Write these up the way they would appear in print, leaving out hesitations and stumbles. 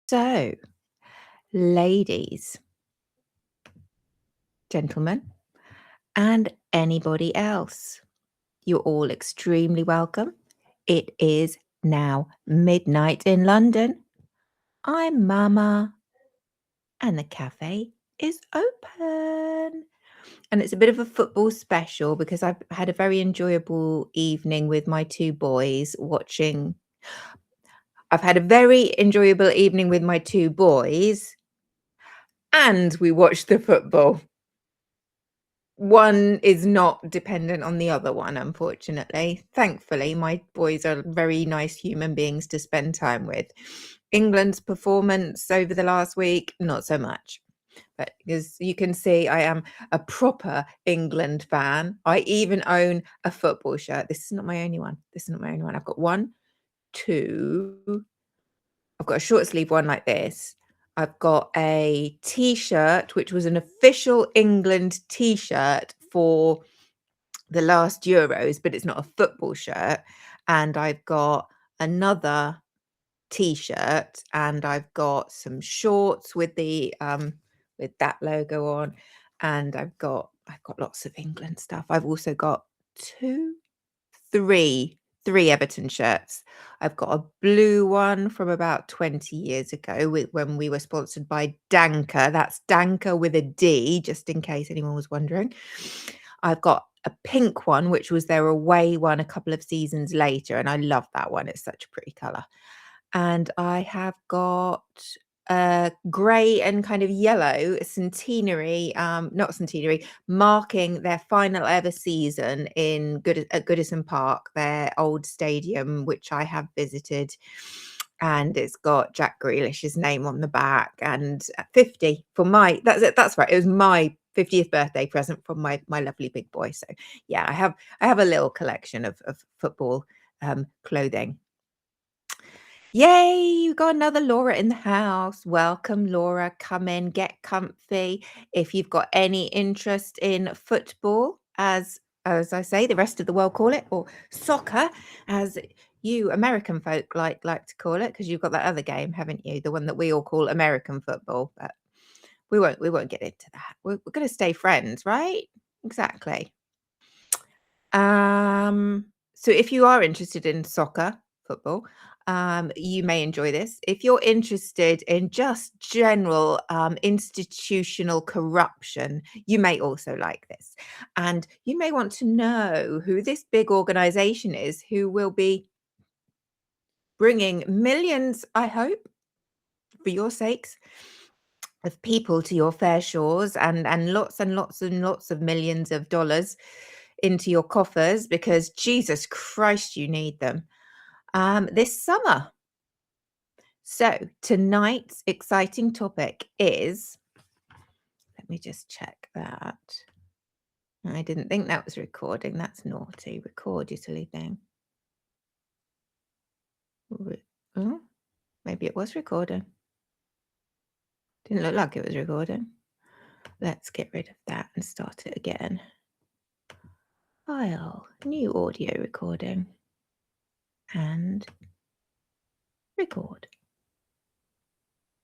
So, ladies, gentlemen, and anybody else, you're all extremely welcome. It is now midnight in London. I'm Mama, and the cafe is open. And it's a bit of a football special because I've had a very enjoyable evening with my two boys watching. I've had a very enjoyable evening with my two boys, and we watched the football. One is not dependent on the other one, unfortunately. Thankfully, my boys are very nice human beings to spend time with. England's performance over the last week, not so much. But as you can see, I am a proper England fan. I even own a football shirt. This is not my only one. I've got one, two. I've got a short sleeve one like this. I've got a T-shirt, which was an official England T-shirt for the last Euros, but it's not a football shirt. And I've got another T-shirt, and I've got some shorts with that logo on, and I've got lots of England stuff. I've also got three Everton shirts. I've got a blue one from about 20 years ago when we were sponsored by Danker. That's Danker with a D, just in case anyone was wondering. I've got a pink one, which was their away one a couple of seasons later, and I love that one. It's such a pretty colour. And I have got grey and kind of yellow centenary, not centenary, marking their final ever season at Goodison Park, their old stadium, which I have visited. And it's got Jack Grealish's name on the back, and 50 for that's right. It was my 50th birthday present from my lovely big boy. So yeah, I have a little collection of football clothing. Yay, you got another Laura in the house. Welcome, Laura. Come in, get comfy. If you've got any interest in football, as I say, the rest of the world call it, or soccer, as you American folk like to call it, because you've got that other game, haven't you? The one that we all call American football. But we won't get into that. We're going to stay friends, right? Exactly. So if you are interested in soccer, football, you may enjoy this. If you're interested in just general institutional corruption, you may also like this. And you may want to know who this big organization is who will be bringing millions, I hope, for your sakes, of people to your fair shores, and lots and lots and lots of millions of dollars into your coffers, because Jesus Christ, you need them this summer. So tonight's exciting topic is, let me just check that. I didn't think that was recording. That's naughty. Record, you silly thing. Oh, maybe it was recording. Didn't look like it was recording. Let's get rid of that and start it again. File, new audio recording, and record.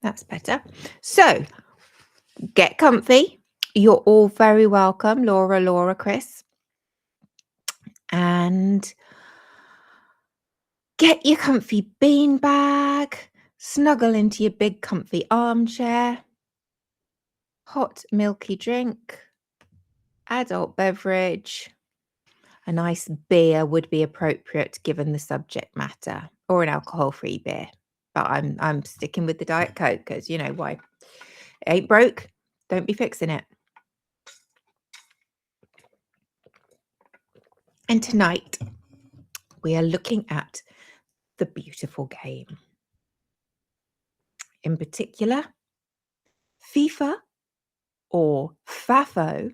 That's better. So get comfy. You're all very welcome, Laura, Chris. And get your comfy beanbag, snuggle into your big comfy armchair, hot milky drink, adult beverage. A nice beer would be appropriate given the subject matter, or an alcohol-free beer. But I'm sticking with the Diet Coke because you know why. It ain't broke, don't be fixing it. And tonight we are looking at the beautiful game. In particular, FIFA or FAFO,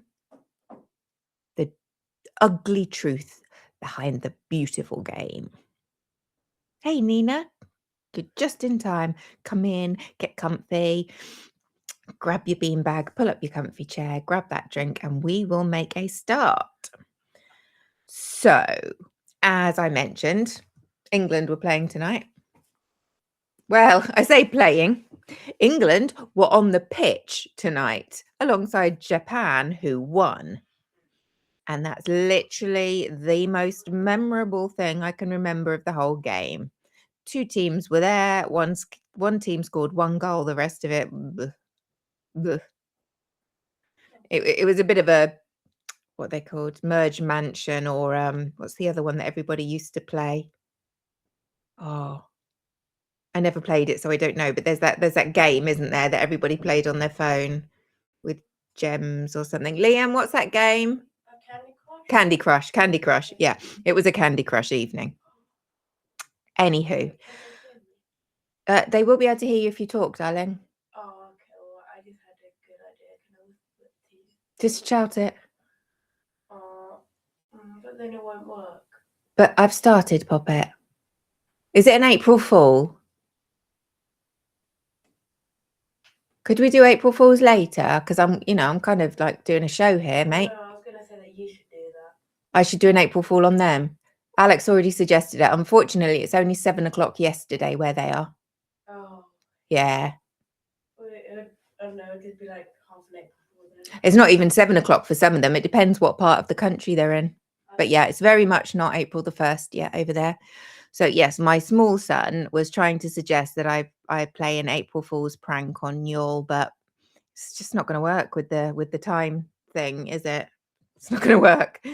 the ugly truth behind the beautiful game. Hey, Nina, you're just in time. Come in, get comfy, grab your beanbag, pull up your comfy chair, grab that drink, and we will make a start. So, as I mentioned, England were playing tonight. Well, I say playing. England were on the pitch tonight alongside Japan, who won. And that's literally the most memorable thing I can remember of the whole game. Two teams were there. One team scored one goal. The rest of it, bleh, bleh. It was a bit of a what they called merge mansion, or what's the other one that everybody used to play? Oh, I never played it, so I don't know. But there's that game, isn't there, that everybody played on their phone with gems or something. Liam, what's that game? Candy Crush. Candy Crush. Yeah, it was a Candy Crush evening. Anywho, they will be able to hear you if you talk, darling. Oh, okay. Well, I just had a good idea. Can I whisper it to you? Just shout it. But then it won't work. But I've started, Poppet. Is it an April Fool? Could we do April Fools later? Because I'm kind of like doing a show here, mate. No, I was going to say that you should do that. I should do an April Fool on them. Alex already suggested it. Unfortunately, it's only 7:00 yesterday where they are. Oh. Yeah. I don't know, it'd be like half an April Fool then. It's not even 7:00 for some of them. It depends what part of the country they're in. But yeah, it's very much not April the 1st yet over there. So yes, my small son was trying to suggest that I play an April Fool's prank on Yule, but it's just not going to work with the time thing, is it? It's not going to work.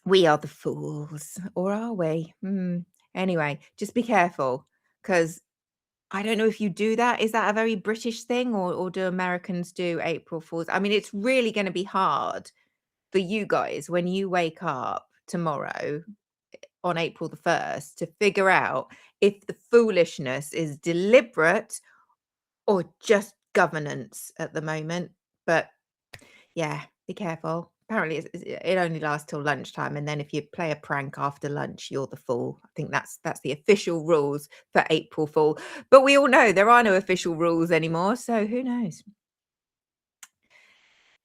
We are the fools, or are we? Anyway, just be careful, because I don't know if you do that. Is that a very British thing, or do Americans do April Fools? I mean, it's really going to be hard for you guys when you wake up tomorrow on April the 1st to figure out if the foolishness is deliberate or just governance at the moment. But yeah, be careful. Apparently it only lasts till lunchtime, and then if you play a prank after lunch, you're the fool. I think that's the official rules for April Fool. But we all know there are no official rules anymore, so who knows?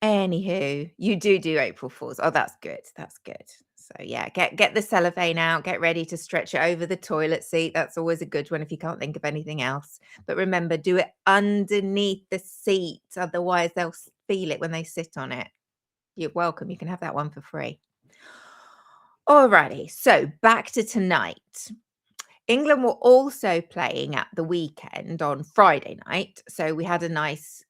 Anywho, you do April Fools. Oh, that's good. That's good. So yeah, get the cellophane out, get ready to stretch it over the toilet seat. That's always a good one if you can't think of anything else. But remember, do it underneath the seat. Otherwise, they'll feel it when they sit on it. You're welcome. You can have that one for free. Alrighty, so back to tonight. England were also playing at the weekend on Friday night. So we had a nice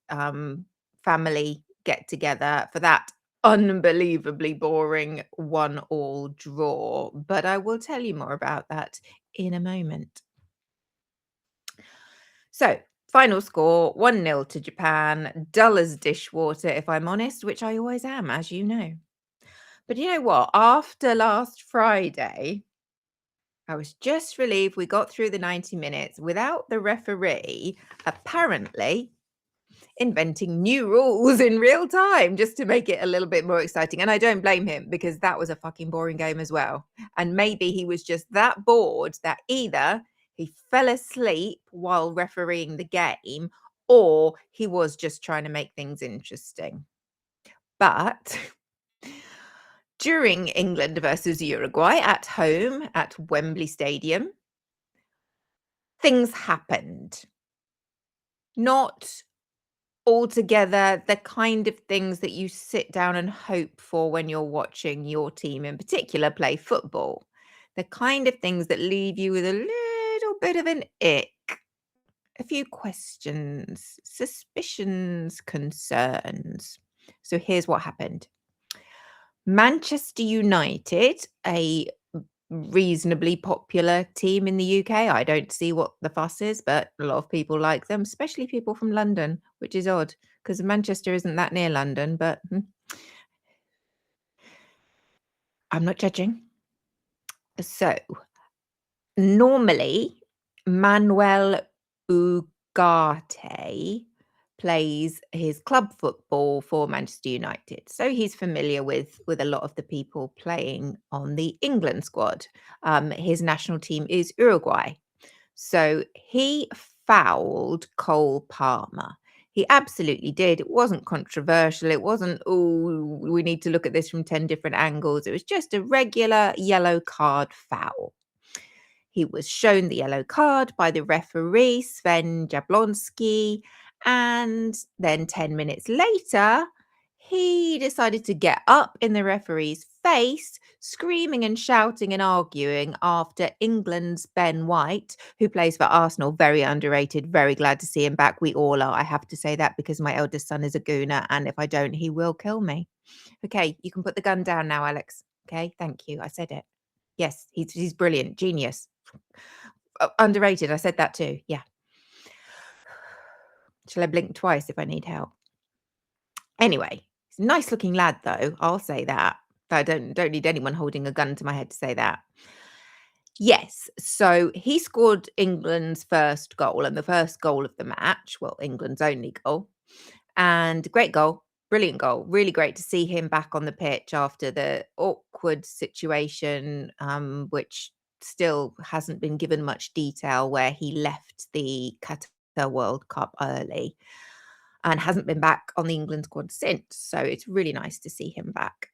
family get together for that unbelievably boring 1-1 draw. But I will tell you more about that in a moment. So final score 1-0 to Japan. Dull as dishwater, if I'm honest, which I always am, as you know. But you know what? After last Friday, I was just relieved we got through the 90 minutes without the referee apparently inventing new rules in real time just to make it a little bit more exciting. And I don't blame him, because that was a fucking boring game as well. And maybe he was just that bored that either he fell asleep while refereeing the game, or he was just trying to make things interesting. But during England versus Uruguay at home at Wembley Stadium, things happened. Not altogether the kind of things that you sit down and hope for when you're watching your team in particular play football. The kind of things that leave you with a little bit of an ick, a few questions, suspicions, concerns. So here's what happened. Manchester United, a reasonably popular team in the UK. I don't see what the fuss is, but a lot of people like them, especially people from London, which is odd because Manchester isn't that near London, but I'm not judging. So normally Manuel Ugarte plays his club football for Manchester United. So he's familiar with a lot of the people playing on the England squad. His national team is Uruguay. So he fouled Cole Palmer. He absolutely did. It wasn't controversial. It wasn't, oh, we need to look at this from 10 different angles. It was just a regular yellow card foul. He was shown the yellow card by the referee, Sven Jablonski, and then 10 minutes later, he decided to get up in the referee's face, screaming and shouting and arguing after England's Ben White, who plays for Arsenal, very underrated, very glad to see him back. We all are. I have to say that because my eldest son is a gooner, and if I don't, he will kill me. Okay, you can put the gun down now, Alex. Okay, thank you. I said it. Yes, he's brilliant, genius. Underrated. I said that too. Yeah. Shall I blink twice if I need help? Anyway, he's a nice looking lad though, I'll say that. I don't need anyone holding a gun to my head to say that. Yes, so he scored England's first goal and the first goal of the match, well, England's only goal. And great goal, brilliant goal. Really great to see him back on the pitch after the awkward situation, which still hasn't been given much detail, where he left the Qatar World Cup early and hasn't been back on the England squad since. So it's really nice to see him back.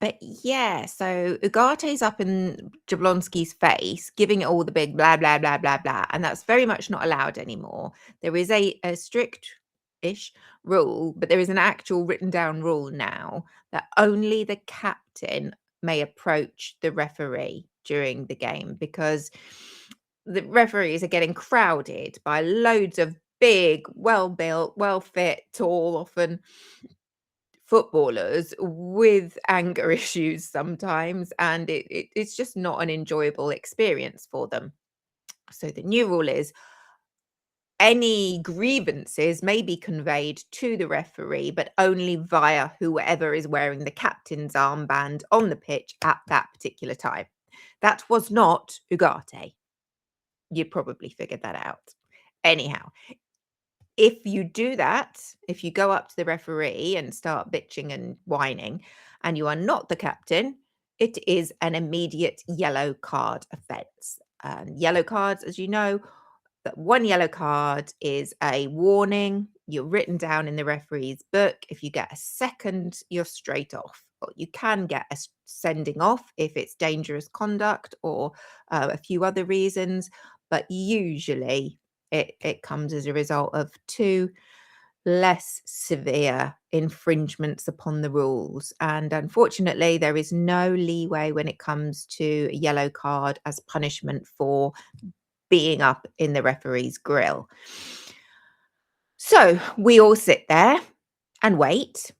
But yeah, so Ugarte's up in Jablonski's face, giving it all the big blah, blah, blah, blah, blah. And that's very much not allowed anymore. There is a strict-ish rule, but there is an actual written down rule now that only the captain may approach the referee during the game, because the referees are getting crowded by loads of big, well-built, well-fit, tall, often footballers with anger issues sometimes, and it's just not an enjoyable experience for them. So the new rule is any grievances may be conveyed to the referee, but only via whoever is wearing the captain's armband on the pitch at that particular time. That was not Ugarte. You probably figured that out. Anyhow, if you do that, if you go up to the referee and start bitching and whining, and you are not the captain, it is an immediate yellow card offence. Yellow cards, as you know, that one yellow card is a warning. You're written down in the referee's book. If you get a second, you're straight off. Or you can get a sending off if it's dangerous conduct or a few other reasons, but usually it comes as a result of two less severe infringements upon the rules. And unfortunately, there is no leeway when it comes to a yellow card as punishment for being up in the referee's grill. So we all sit there and wait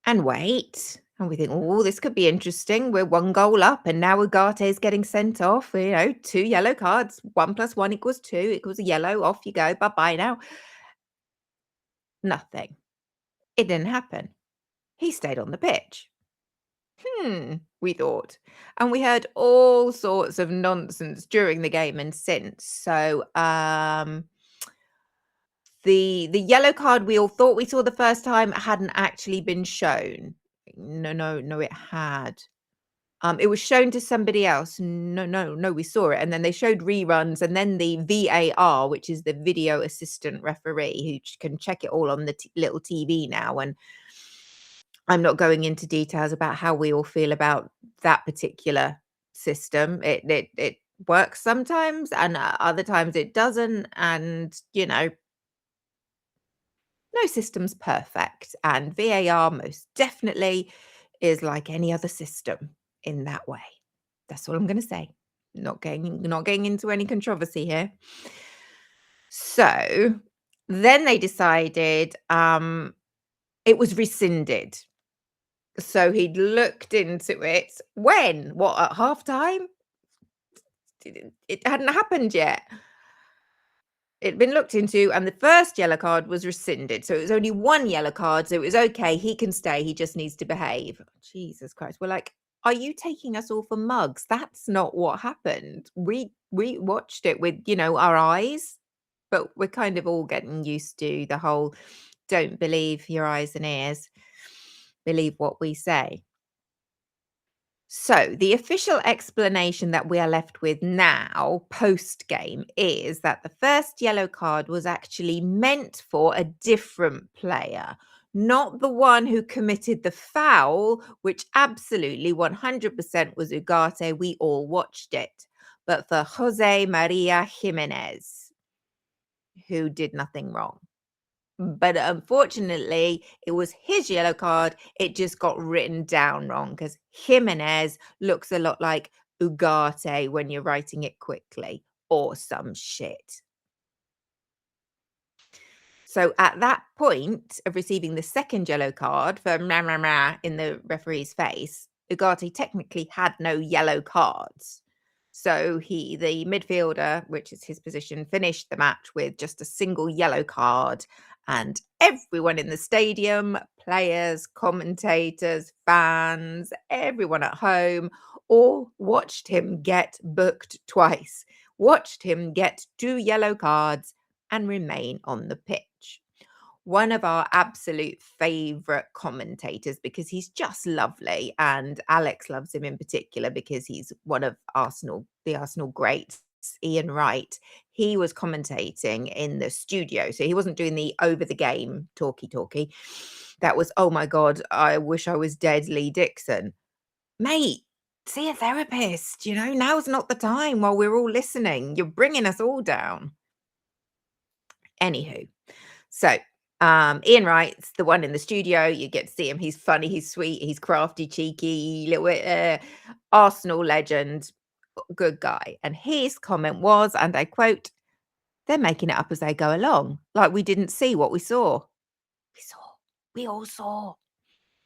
and wait. And we think, oh, this could be interesting. We're one goal up, and now Ugarte is getting sent off. You know, 2 yellow cards. 1 + 1 = 2. Equals a yellow. Off you go. Bye-bye now. Nothing. It didn't happen. He stayed on the pitch. We thought. And we heard all sorts of nonsense during the game and since. So the yellow card we all thought we saw the first time hadn't actually been shown. No, it had. It was shown to somebody else. No, we saw it. And then they showed reruns, and then the VAR, which is the video assistant referee, who can check it all on the little TV now. And I'm not going into details about how we all feel about that particular system. It works sometimes, and other times it doesn't. And, you know, no system's perfect. And VAR most definitely is like any other system in that way. That's all I'm going to say. Not getting into any controversy here. So then they decided it was rescinded. So he'd looked into it when? What, at halftime? It hadn't happened yet. It'd been looked into, and the first yellow card was rescinded. So it was only 1 yellow card. So it was okay. He can stay. He just needs to behave. Jesus Christ. We're like, are you taking us all for mugs? That's not what happened. We watched it with, you know, our eyes, but we're kind of all getting used to the whole don't believe your eyes and ears, believe what we say. So the official explanation that we are left with now, post-game, is that the first yellow card was actually meant for a different player, Not the one who committed the foul, which absolutely 100% was Ugarte. We all watched it. But for Jose Maria Jimenez, who did nothing wrong. But unfortunately, it was his yellow card. It just got written down wrong because Jimenez looks a lot like Ugarte when you're writing it quickly or some shit. So at that point of receiving the second yellow card for rah, rah, rah in the referee's face, Ugarte technically had no yellow cards. So the midfielder, which is his position, finished the match with just a single yellow card. And everyone in the stadium, players, commentators, fans, everyone at home, all watched him get booked twice, watched him get 2 yellow cards and remain on the pitch. One of our absolute favourite commentators, because he's just lovely, and Alex loves him in particular because he's one of the Arsenal greats, Ian Wright. He was commentating in the studio, so he wasn't doing the over the game talky. That was, oh my God, I wish I was dead, Lee Dixon. Mate, see a therapist, now's not the time while we're all listening. You're bringing us all down. Anywho, so Ian Wright's the one in the studio. You get to see him. He's funny, he's sweet, he's crafty, cheeky, little Arsenal legend, good guy. And his comment was, and I quote, "They're making it up as they go along, like we didn't see what we saw." We all saw.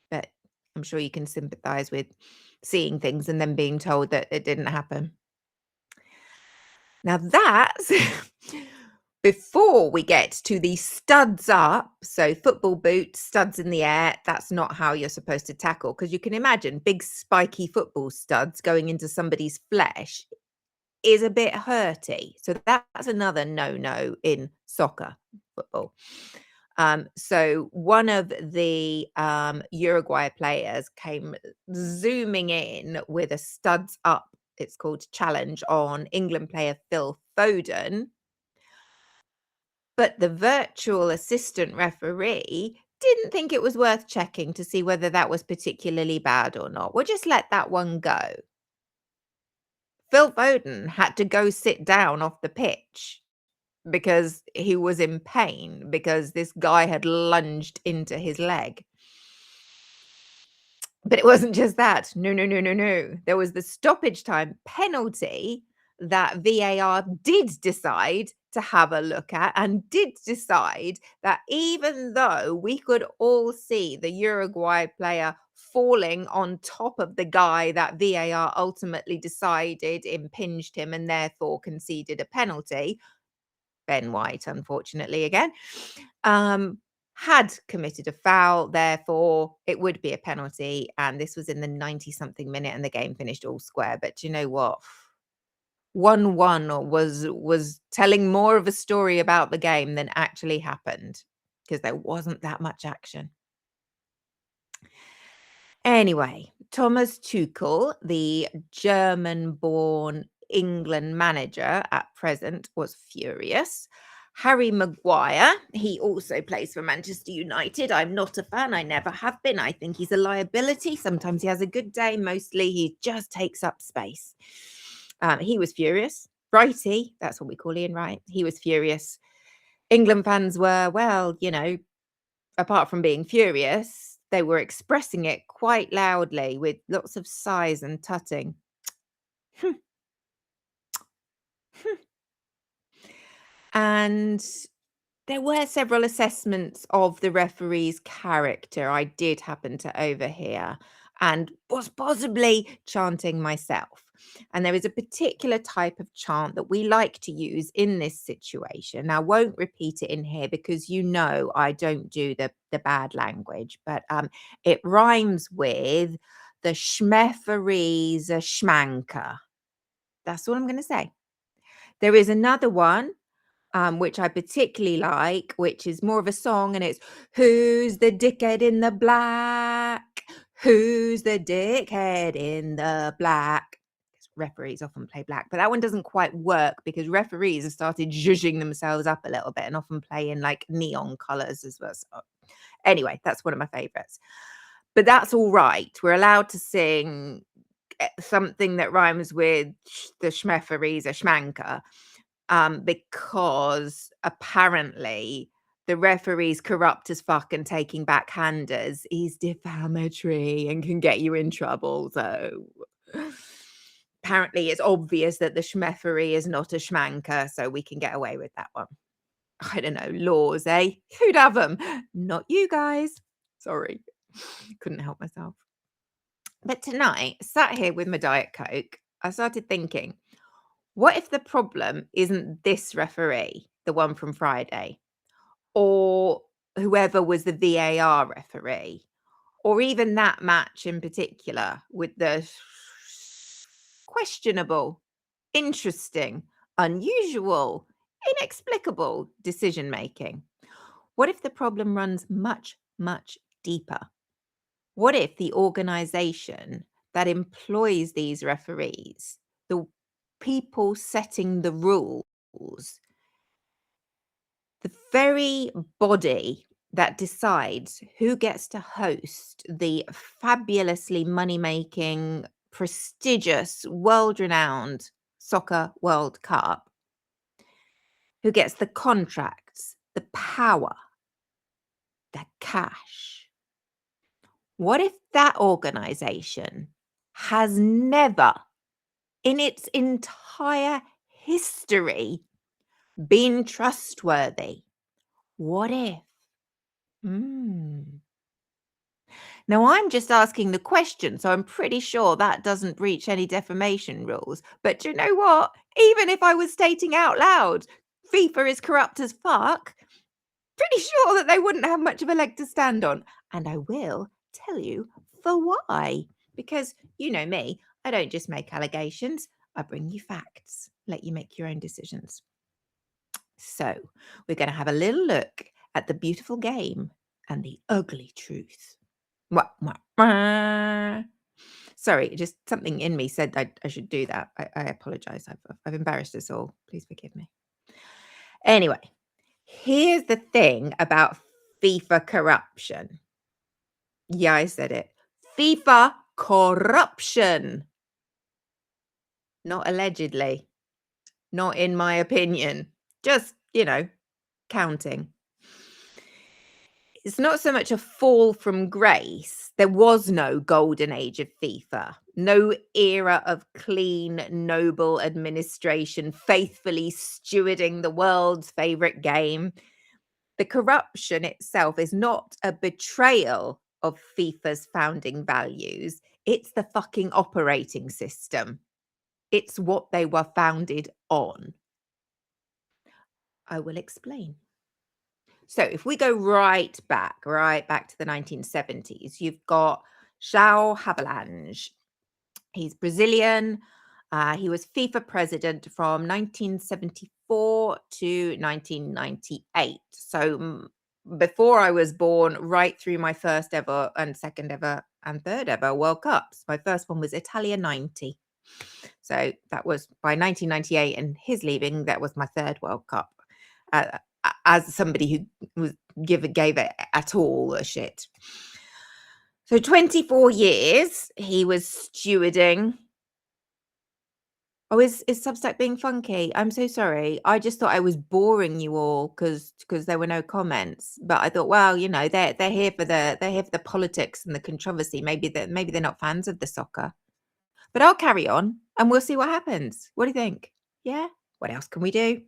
But I'm sure you can sympathize with seeing things and then being told that it didn't happen. Now that's before we get to the studs up. So football boots, studs in the air. That's not how you're supposed to tackle, because you can imagine big spiky football studs going into somebody's flesh is a bit hurty. So that's another no in soccer, football. So one of the Uruguay players came zooming in with a studs up, it's called, challenge on England player Phil Foden. But the virtual assistant referee didn't think it was worth checking to see whether that was particularly bad or not. We'll just let that one go. Phil Foden had to go sit down off the pitch because he was in pain because this guy had lunged into his leg. But it wasn't just that. No. There was the stoppage time penalty that VAR did decide to have a look at, and did decide that even though we could all see the Uruguay player falling on top of the guy that VAR ultimately decided impinged him and therefore conceded a penalty, Ben White, unfortunately, again, had committed a foul, therefore it would be a penalty. And this was in the 90-something minute and the game finished all square. But you know what? 1-1 was telling more of a story about the game than actually happened, because there wasn't that much action. Anyway, Thomas Tuchel, the German-born England manager at present, was furious. Harry Maguire, he also plays for Manchester United. I'm not a fan. I never have been. I think he's a liability. Sometimes he has a good day. Mostly he just takes up space. He was furious. Righty, that's what we call Ian Wright. He was furious. England fans were, well, apart from being furious, they were expressing it quite loudly with lots of sighs and tutting. And there were several assessments of the referee's character I did happen to overhear and was possibly chanting myself. And there is a particular type of chant that we like to use in this situation. I won't repeat it in here because I don't do the bad language, but it rhymes with the schmeffery's a schmanker. That's all I'm going to say. There is another one which I particularly like, which is more of a song, and it's "Who's the dickhead in the black? Who's the dickhead in the black?" Referees often play black, but that one doesn't quite work because referees have started zhuzhing themselves up a little bit and often play in like neon colors as well. So Anyway, that's one of my favorites. But that's all right. We're allowed to sing something that rhymes with the schmeffery's a schmanker, because apparently the referee's corrupt as fuck and taking backhanders is defamatory and can get you in trouble. So apparently it's obvious that the schmeffery is not a schmanker, so we can get away with that one. I don't know, laws, eh? Who'd have them? Not you guys. Sorry. Couldn't help myself. But tonight, sat here with my Diet Coke, I started thinking, what if the problem isn't this referee, the one from Friday, or whoever was the VAR referee, or even that match in particular with the questionable, interesting, unusual, inexplicable decision making? What if the problem runs much, much deeper? What if the organization that employs these referees, the people setting the rules, the very body that decides who gets to host the fabulously money-making, prestigious, world-renowned Soccer World Cup, who gets the contracts, the power, the cash? What if that organization has never in its entire history been trustworthy? What if? Now, I'm just asking the question, so I'm pretty sure that doesn't breach any defamation rules. But do you know what? Even if I was stating out loud, FIFA is corrupt as fuck, pretty sure that they wouldn't have much of a leg to stand on. And I will tell you for why. Because you know me, I don't just make allegations, I bring you facts, let you make your own decisions. So we're going to have a little look at the beautiful game and the ugly truth. Wah, wah, wah. Sorry, just something in me said I should do that. I apologize. I've embarrassed us all. Please forgive me. Anyway, here's the thing about FIFA corruption. Yeah, I said it. FIFA corruption. Not allegedly. Not in my opinion. Just, counting. It's not so much a fall from grace. There was no golden age of FIFA, no era of clean, noble administration, faithfully stewarding the world's favorite game. The corruption itself is not a betrayal of FIFA's founding values. It's the fucking operating system. It's what they were founded on. I will explain. So if we go right back to the 1970s, you've got João Havelange. He's Brazilian. He was FIFA president from 1974 to 1998. So before I was born, right through my first ever and second ever and third ever World Cups. My first one was Italia 90. So that was by 1998, and his leaving, that was my third World Cup. As somebody who gave it at all a shit. So 24 years he was stewarding. Oh, is Substack being funky? I'm so sorry. I just thought I was boring you all because there were no comments. But I thought, well, they're here for the politics and the controversy. Maybe they're not fans of the soccer. But I'll carry on and we'll see what happens. What do you think? Yeah? What else can we do?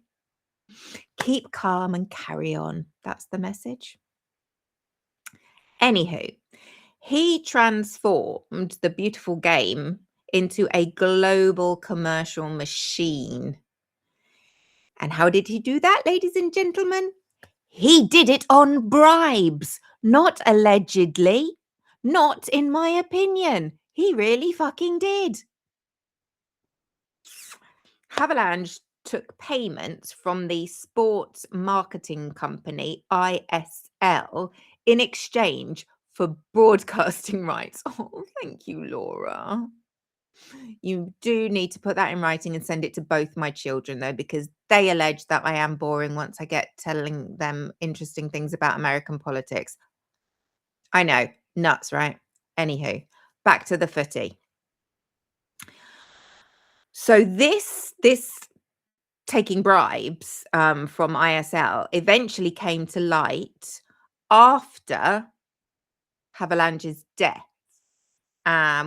Keep calm and carry on. That's the message. Anywho, he transformed the beautiful game into a global commercial machine. And how did he do that, ladies and gentlemen? He did it on bribes, not allegedly, not in my opinion. He really fucking did. Havelange took payments from the sports marketing company ISL in exchange for broadcasting rights. Oh, thank you, Laura. You do need to put that in writing and send it to both my children, though, because they allege that I am boring once I get telling them interesting things about American politics. I know. Nuts, right? Anywho, back to the footy. So this taking bribes from ISL eventually came to light after Havelange's death,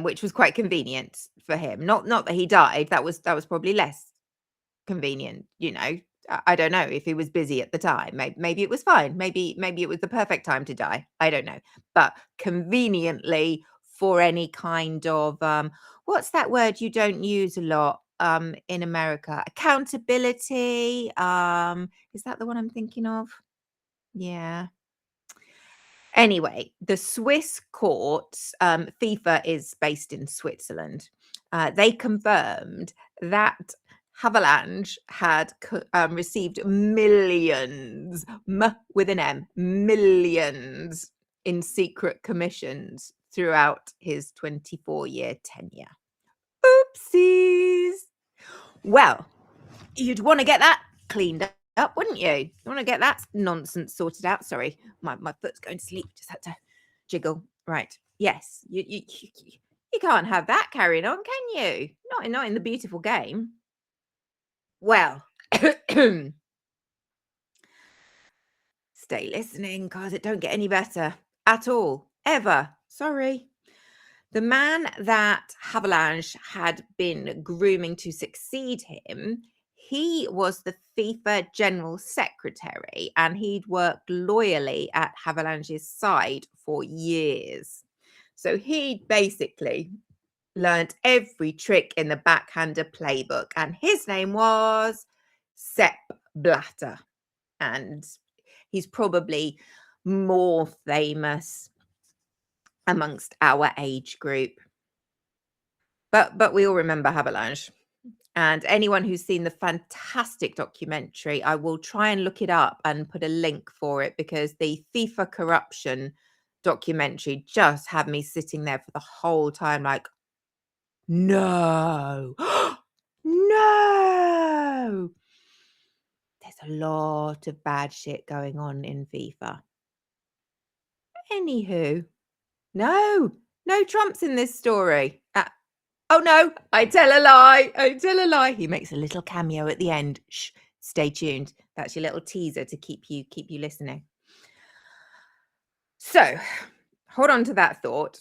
which was quite convenient for him. Not that he died. That was probably less convenient. I don't know if he was busy at the time. Maybe it was fine. Maybe it was the perfect time to die. I don't know. But conveniently for any kind of what's that word you don't use a lot in America? Accountability. Is that the one I'm thinking of? Yeah. Anyway, the Swiss courts, FIFA is based in Switzerland. They confirmed that Havelange had received millions, with an M, millions in secret commissions throughout his 24-year tenure. Oopsies. Well, you'd want to get that cleaned up, wouldn't you? You want to get that nonsense sorted out. Sorry, my foot's going to sleep. Just had to jiggle. Right. Yes. You can't have that carrying on, can you? Not in the beautiful game. Well, stay listening, because it don't get any better at all. Ever. Sorry. The man that Havelange had been grooming to succeed him, he was the FIFA General Secretary, and he'd worked loyally at Havelange's side for years. So he'd basically learned every trick in the backhander playbook, and his name was Sepp Blatter. And he's probably more famous amongst our age group. But we all remember Havelange. And anyone who's seen the fantastic documentary, I will try and look it up and put a link for it, because the FIFA corruption documentary just had me sitting there for the whole time like, no, no. There's a lot of bad shit going on in FIFA. Anywho, no Trumps in this story. Oh no, I tell a lie. He makes a little cameo at the end. Shh, stay tuned. That's your little teaser to keep you listening. So, hold on to that thought.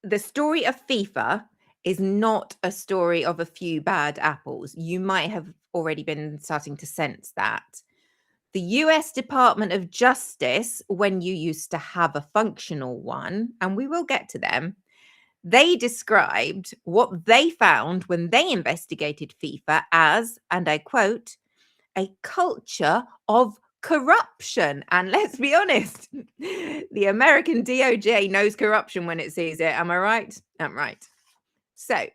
The story of FIFA is not a story of a few bad apples. You might have already been starting to sense that. The US Department of Justice, when you used to have a functional one, and we will get to them, they described what they found when they investigated FIFA as, and I quote, a culture of corruption. And let's be honest, the American DOJ knows corruption when it sees it. Am I right? I'm right. So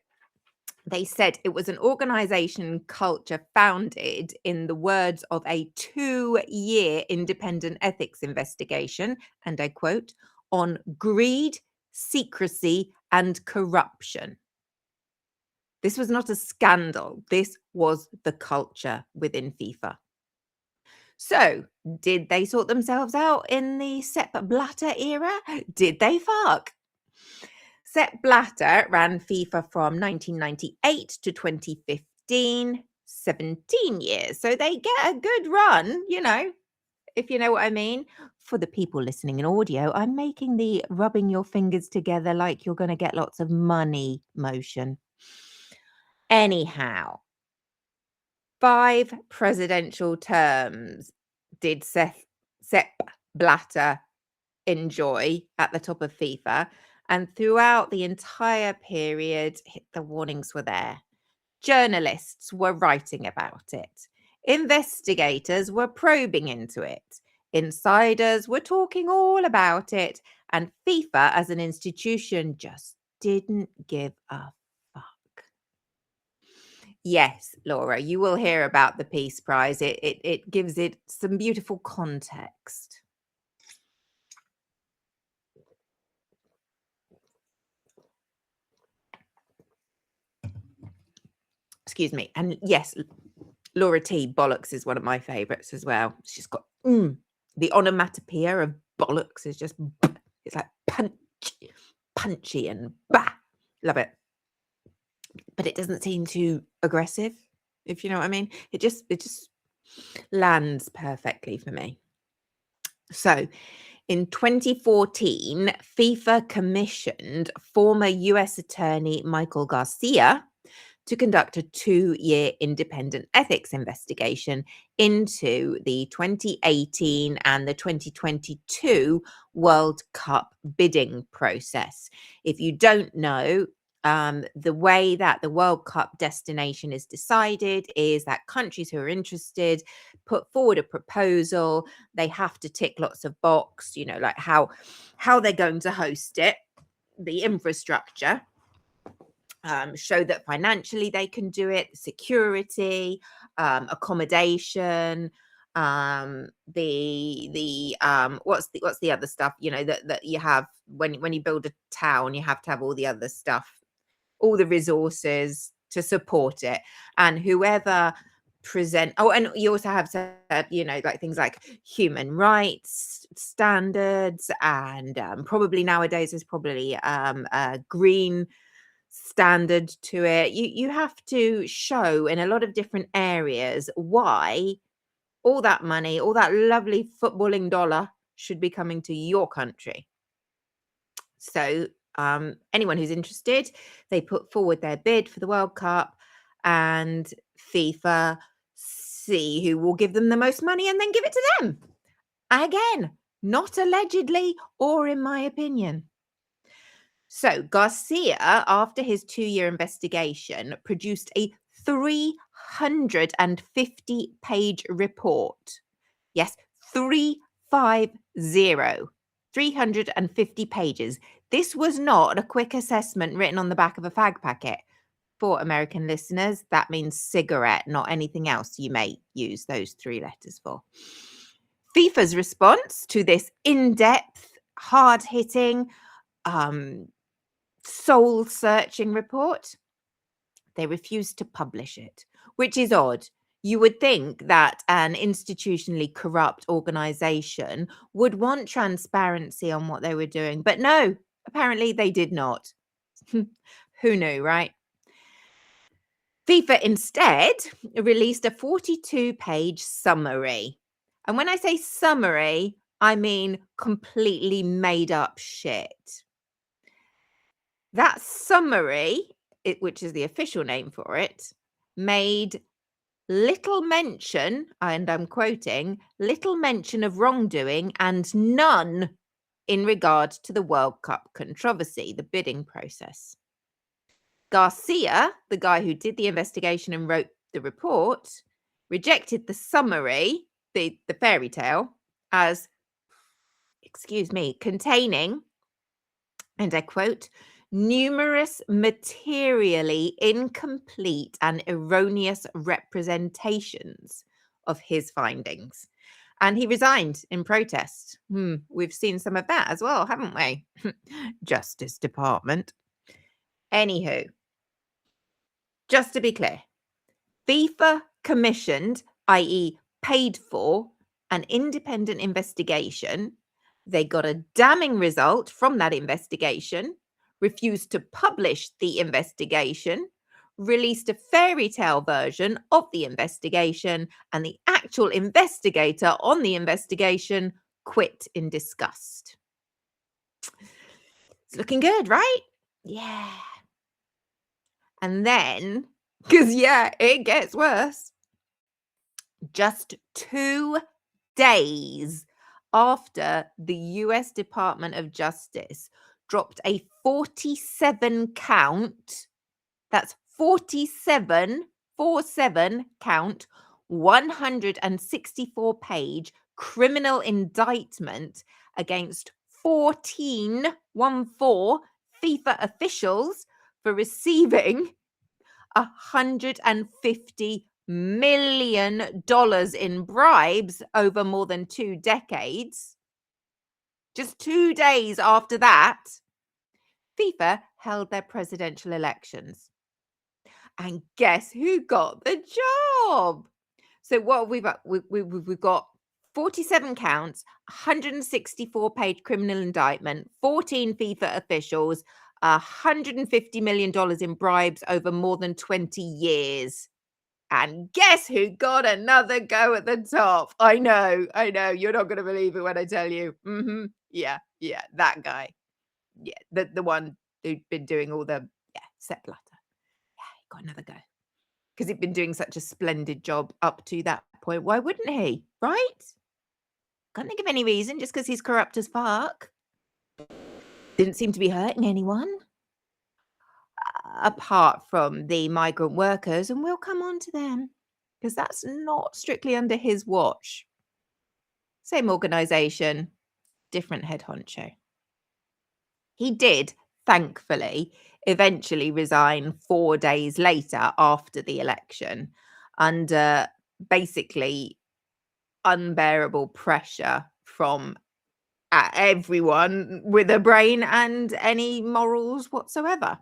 they said it was an organization culture founded, in the words of a 2-year independent ethics investigation, and I quote, on greed, secrecy, and corruption. This was not a scandal. This was the culture within FIFA. So, did they sort themselves out in the Sepp Blatter era? Did they fuck? Sepp Blatter ran FIFA from 1998 to 2015, 17 years. So they get a good run, if you know what I mean. For the people listening in audio, I'm making the rubbing your fingers together like you're going to get lots of money motion. Anyhow, 5 presidential terms did Sepp Blatter enjoy at the top of FIFA, and throughout the entire period, the warnings were there. Journalists were writing about it. Investigators were probing into it. Insiders were talking all about it. And FIFA as an institution just didn't give a fuck. Yes, Laura, you will hear about the Peace Prize. It gives it some beautiful context. Excuse me. And yes, Laura T. Bollocks is one of my favourites as well. She's got the onomatopoeia of bollocks is just, it's like punchy and bah, love it. But it doesn't seem too aggressive, if you know what I mean. It just lands perfectly for me. So in 2014, FIFA commissioned former US Attorney Michael Garcia to conduct a 2-year independent ethics investigation into the 2018 and the 2022 World Cup bidding process. If you don't know, the way that the World Cup destination is decided is that countries who are interested put forward a proposal. They have to tick lots of box, like how they're going to host it, the infrastructure, show that financially they can do it, security, accommodation, what's the other stuff, that you have when you build a town, you have to have all the other stuff, all the resources to support it. And whoever and you also have said, like things like human rights standards, and probably nowadays there's probably a green standard to it. You have to show in a lot of different areas why all that money, all that lovely footballing dollar should be coming to your country. So anyone who's interested, they put forward their bid for the World Cup, and FIFA see who will give them the most money and then give it to them. Again, not allegedly or in my opinion. So Garcia, after his 2-year investigation, produced a 350-page report. Yes, 350 pages. This was not a quick assessment written on the back of a fag packet. For American listeners, that means cigarette, not anything else you may use those 3 letters for. FIFA's response to this in-depth, hard-hitting, soul-searching report, they refused to publish it, which is odd. You would think that an institutionally corrupt organization would want transparency on what they were doing, but no, apparently they did not. Who knew, right? FIFA instead released a 42-page summary. And when I say summary, I mean completely made up shit. That summary, which is the official name for it, made little mention, and I'm quoting, little mention of wrongdoing and none in regard to the World Cup controversy, the bidding process. Garcia, the guy who did the investigation and wrote the report, rejected the summary, the fairy tale, as, containing, and I quote, numerous materially incomplete and erroneous representations of his findings. And he resigned in protest. We've seen some of that as well, haven't we? Justice Department. Anywho, just to be clear, FIFA commissioned, i.e. paid for, an independent investigation. They got a damning result from that investigation, refused to publish the investigation, released a fairy tale version of the investigation, and the actual investigator on the investigation quit in disgust. It's looking good, right? Yeah. And then, because it gets worse. Just 2 days after the US Department of Justice dropped a 47 count, that's 47 count, 164-page criminal indictment against 14 FIFA officials for receiving $150 million in bribes over more than 2 decades. Just 2 days after that, FIFA held their presidential elections. And guess who got the job? So what we've got 47 counts, 164-page criminal indictment, 14 FIFA officials, $150 million in bribes over more than 20 years. And guess who got another go at the top? I know. You're not going to believe it when I tell you. Yeah, that guy. Yeah, the one who'd been doing all the, Sepp Blatter. Yeah, he got another go. Because he'd been doing such a splendid job up to that point. Why wouldn't he? Right? Can't think of any reason, just because he's corrupt as fuck. Didn't seem to be hurting anyone. Apart from the migrant workers, and we'll come on to them, because that's not strictly under his watch. Same organisation, different head honcho. He did, thankfully, eventually resign 4 days later after the election under basically unbearable pressure from everyone with a brain and any morals whatsoever.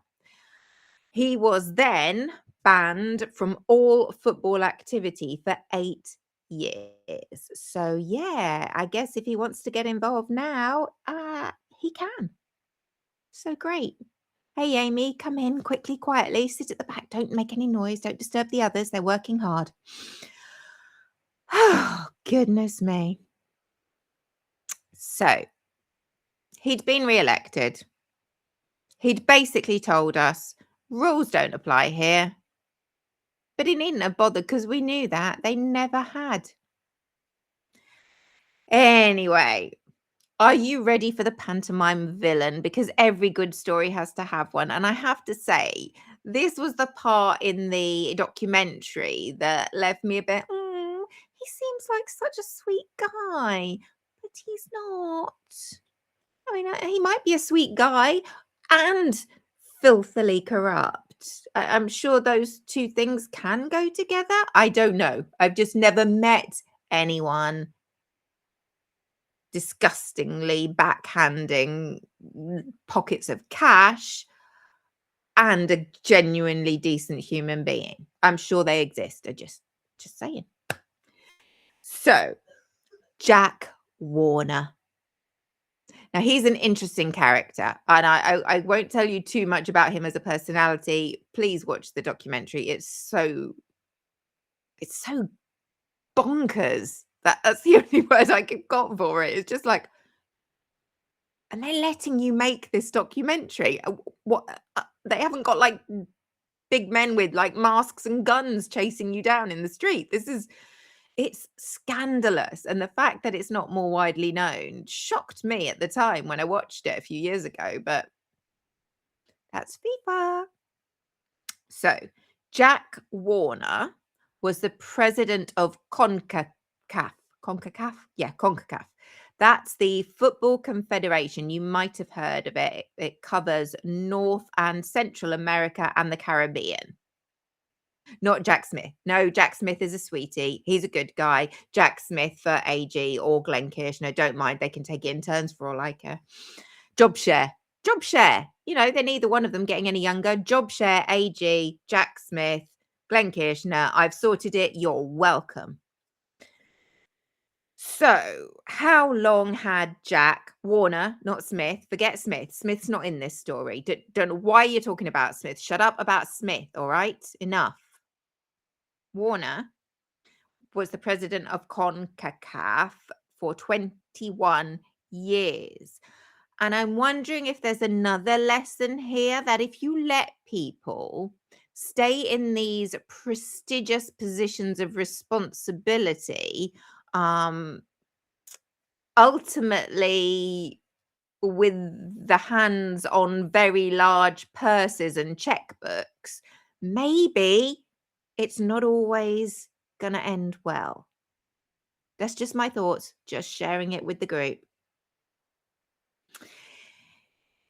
He was then banned from all football activity for 8 years. So, yeah, I guess if he wants to get involved now, he can. So great. Hey, Amy, come in quickly, quietly, sit at the back. Don't make any noise. Don't disturb the others. They're working hard. Oh, goodness me. So, he'd been re-elected. He'd basically told us rules don't apply here. But he needn't have bothered because we knew that. They never had. Anyway, are you ready for the pantomime villain? Because every good story has to have one. And I have to say, this was the part in the documentary that left me a bit, he seems like such a sweet guy, but he's not. I mean, he might be a sweet guy and filthily corrupt. I'm sure those two things can go together. I don't know. I've just never met anyone disgustingly backhanding pockets of cash and a genuinely decent human being. I'm sure they exist. I just saying. So, Jack Warner. Now, he's an interesting character, and I won't tell you too much about him as a personality. Please watch the documentary. It's so bonkers. That's the only word I could got for it. It's just like, and they're letting you make this documentary. What they haven't got like big men with like masks and guns chasing you down in the street. It's scandalous. And the fact that it's not more widely known shocked me at the time when I watched it a few years ago, but that's FIFA. So, Jack Warner was the president of CONCACAF. CONCACAF? Yeah, CONCACAF. That's the Football Confederation. You might have heard of it. It covers North and Central America and the Caribbean. Not Jack Smith. No, Jack Smith is a sweetie. He's a good guy. Jack Smith for AG or Glenn Kirshner, don't mind. They can take it in turns for all I care. Job share. You know, they're neither one of them getting any younger. Job share, AG, Jack Smith, Glenn Kirshner. I've sorted it. You're welcome. So, how long had Jack Warner, not Smith? Forget Smith. Smith's not in this story. Don't know why you're talking about Smith. Shut up about Smith, all right? Enough. Warner was the president of CONCACAF for 21 years. And I'm wondering if there's another lesson here that if you let people stay in these prestigious positions of responsibility, ultimately with the hands on very large purses and checkbooks, maybe it's not always going to end well. That's just my thoughts, just sharing it with the group.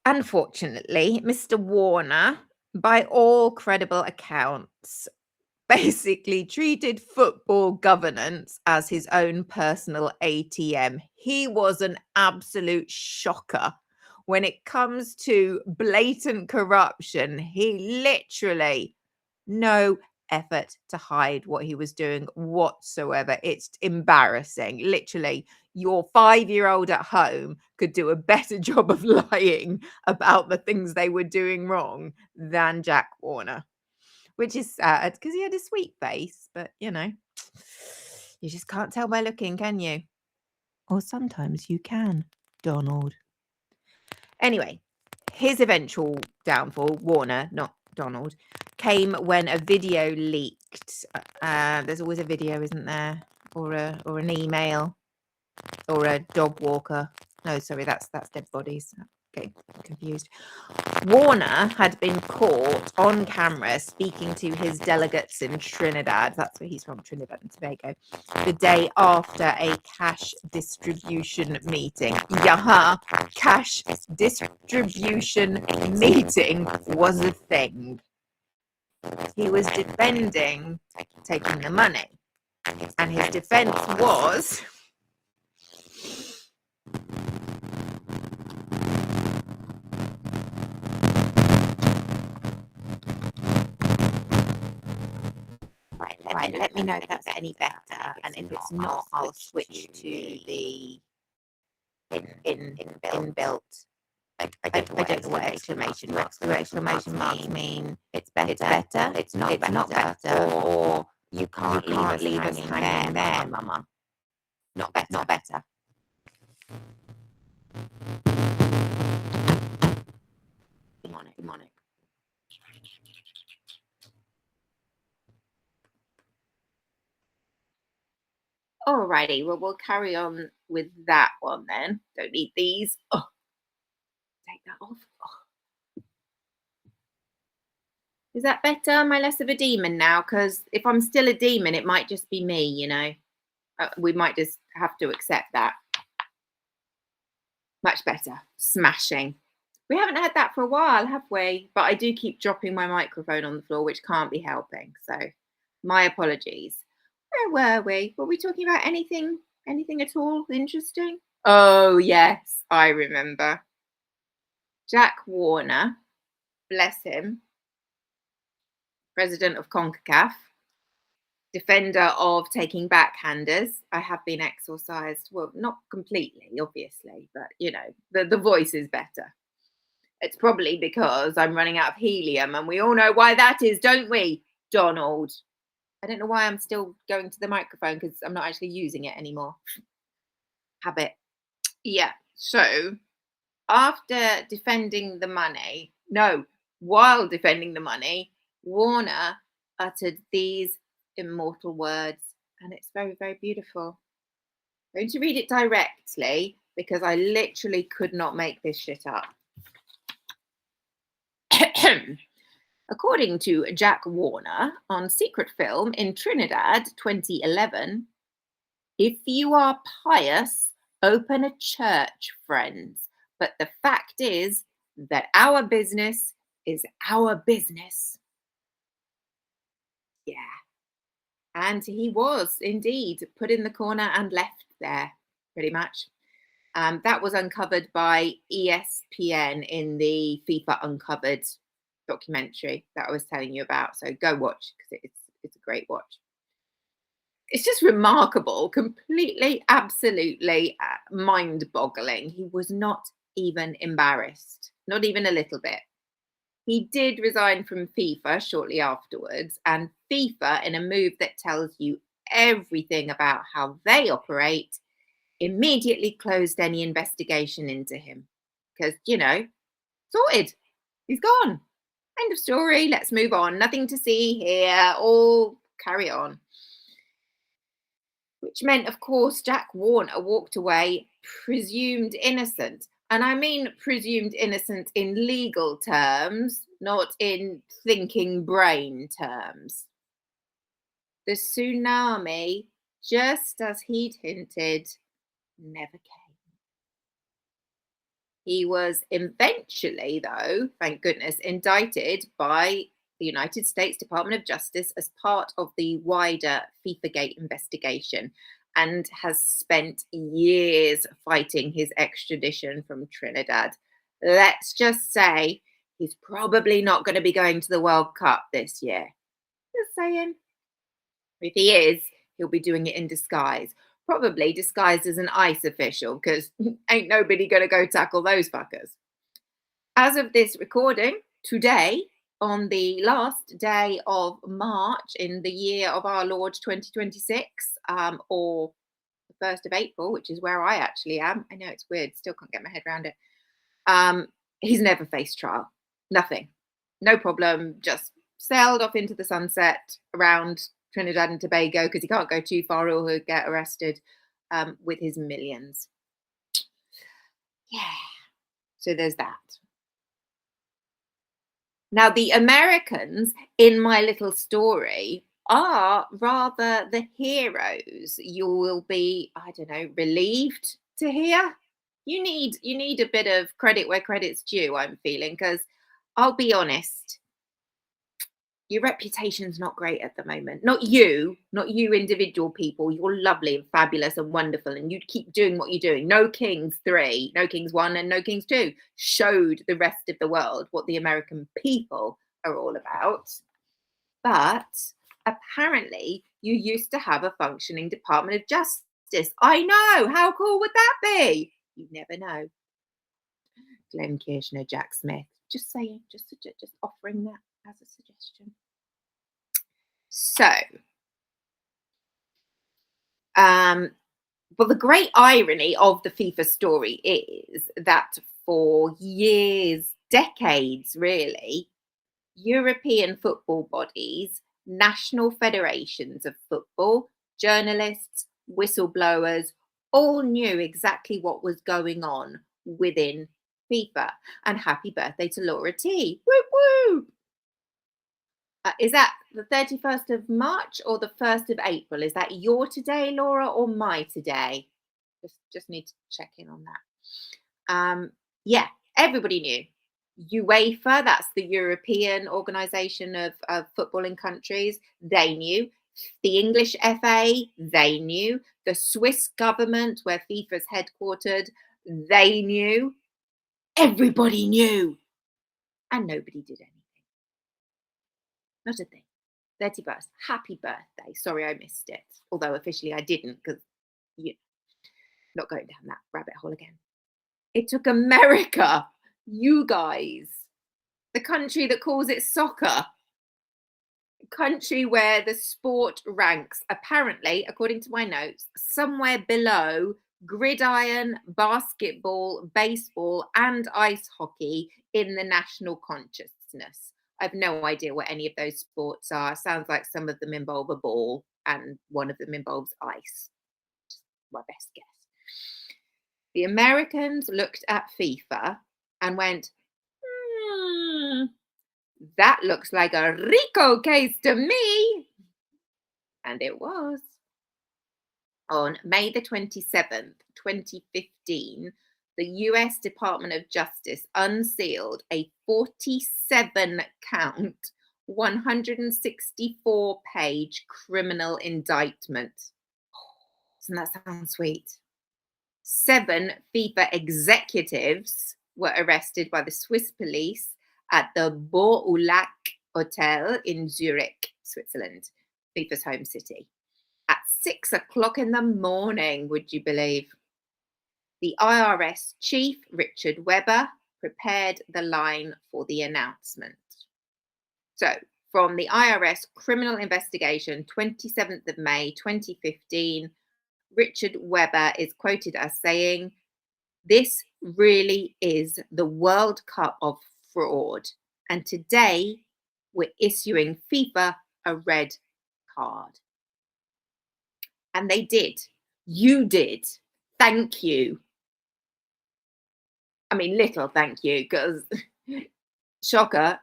Unfortunately, Mr. Warner, by all credible accounts, basically treated football governance as his own personal ATM. He was an absolute shocker. When it comes to blatant corruption, he literally, no effort to hide what he was doing whatsoever. It's embarrassing. Literally, your 5-year-old at home could do a better job of lying about the things they were doing wrong than Jack Warner, which is sad because he had a sweet face, but you just can't tell by looking, can you? Or sometimes you can, Donald. Anyway, his eventual downfall, Warner, not Donald, came when a video leaked. There's always a video, isn't there? Or an email, or a dog walker. No, sorry, that's dead bodies. Getting confused. Warner had been caught on camera speaking to his delegates in Trinidad. That's where he's from, Trinidad and Tobago. The day after a cash distribution meeting. Cash distribution meeting was a thing. He was defending taking the money. And his defense was... Right, let me know if that's any better, and if it's not, I'll switch to the inbuilt. I don't know what exclamation marks. Do exclamation marks mean it's better? It's not better, or you can't leave us hanging there, Mama. Not better. Demonic. Alrighty, well, we'll carry on with that one then. Don't need these. Oh, take that off. Oh. Is that better? Am I less of a demon now? Because if I'm still a demon, it might just be me, we might just have to accept that. Much better. Smashing. We haven't had that for a while, have we? But I do keep dropping my microphone on the floor, which can't be helping. So my apologies. Where were we? Were we talking about anything at all interesting? Oh, yes, I remember. Jack Warner, bless him, president of CONCACAF, defender of taking backhanders. I have been exorcised. Well, not completely, obviously, but, the voice is better. It's probably because I'm running out of helium, and we all know why that is, don't we, Donald? I don't know why I'm still going to the microphone because I'm not actually using it anymore. Habit. Yeah. So after defending the money, while defending the money, Warner uttered these immortal words, and it's very, very beautiful. I'm going to read it directly because I literally could not make this shit up. According to Jack Warner on Secret Film in Trinidad 2011, if you are pious, open a church, friends. But the fact is that our business is our business. Yeah. And he was indeed put in the corner and left there, pretty much. That was uncovered by ESPN in the FIFA Uncovered documentary that I was telling you about. So go watch because it's a great watch. It's just remarkable, completely, absolutely mind-boggling. He was not even embarrassed, not even a little bit. He did resign from FIFA shortly afterwards, and FIFA, in a move that tells you everything about how they operate, immediately closed any investigation into him because, sorted. He's gone. End of story. Let's move on. Nothing to see here. All carry on. Which meant, of course, Jack Warner walked away presumed innocent. And I mean presumed innocent in legal terms, not in thinking brain terms. The tsunami, just as he'd hinted, never came. He was eventually, though, thank goodness, indicted by the United States Department of Justice as part of the wider FIFAgate investigation and has spent years fighting his extradition from Trinidad. Let's just say he's probably not going to be going to the World Cup this year. Just saying. If he is, he'll be doing it in disguise. Probably disguised as an ICE official, because ain't nobody going to go tackle those fuckers. As of this recording, today, on the last day of March in the year of our Lord 2026, or the 1st of April, which is where I actually am. I know it's weird, still can't get my head around it. He's never faced trial. Nothing. No problem. Just sailed off into the sunset around Trinidad and Tobago, because he can't go too far or he'll get arrested, with his millions. Yeah. So there's that. Now, the Americans in my little story are rather the heroes. You will be, I don't know, relieved to hear. You need a bit of credit where credit's due, I'm feeling, because I'll be honest, your reputation's not great at the moment. Not you individual people. You're lovely and fabulous and wonderful, and you keep doing what you're doing. No Kings 3, No Kings 1, and No Kings 2 showed the rest of the world what the American people are all about. But apparently you used to have a functioning Department of Justice. I know. How cool would that be? You never know. Glenn Kirshner, Jack Smith. Just saying, just offering that as a suggestion. So, well, the great irony of the FIFA story is that for years, decades really, European football bodies, national federations of football, journalists, whistleblowers, all knew exactly what was going on within FIFA. And happy birthday to Laura T. Whoop whoop! Is that the 31st of March or the 1st of April? Is that your today, Laura, or my today? Just need to check in on that. Yeah, everybody knew. UEFA, that's the European organisation of footballing countries, they knew. The English FA, they knew. The Swiss government, where FIFA's headquartered, they knew. Everybody knew. And nobody did anything. Not a thing. 31st. Happy birthday. Sorry I missed it. Although officially I didn't, because not going down that rabbit hole again. It took America, you guys, the country that calls it soccer, country where the sport ranks, apparently, according to my notes, somewhere below gridiron, basketball, baseball, and ice hockey in the national consciousness. I've no idea what any of those sports are. Sounds like some of them involve a ball and one of them involves ice. My best guess. The Americans looked at FIFA and went, that looks like a RICO case to me. And it was. On May the 27th, 2015, the US Department of Justice unsealed a 47 count, 164 page criminal indictment. Doesn't that sound sweet? 7 FIFA executives were arrested by the Swiss police at the Beau Lac Hotel in Zurich, Switzerland, FIFA's home city. At 6 o'clock in the morning, would you believe? The IRS chief, Richard Webber, prepared the line for the announcement. So, from the IRS criminal investigation, 27th of May, 2015, Richard Webber is quoted as saying, "This really is the World Cup of fraud. And today we're issuing FIFA a red card." And they did. You did. Thank you. I mean, little thank you, because shocker,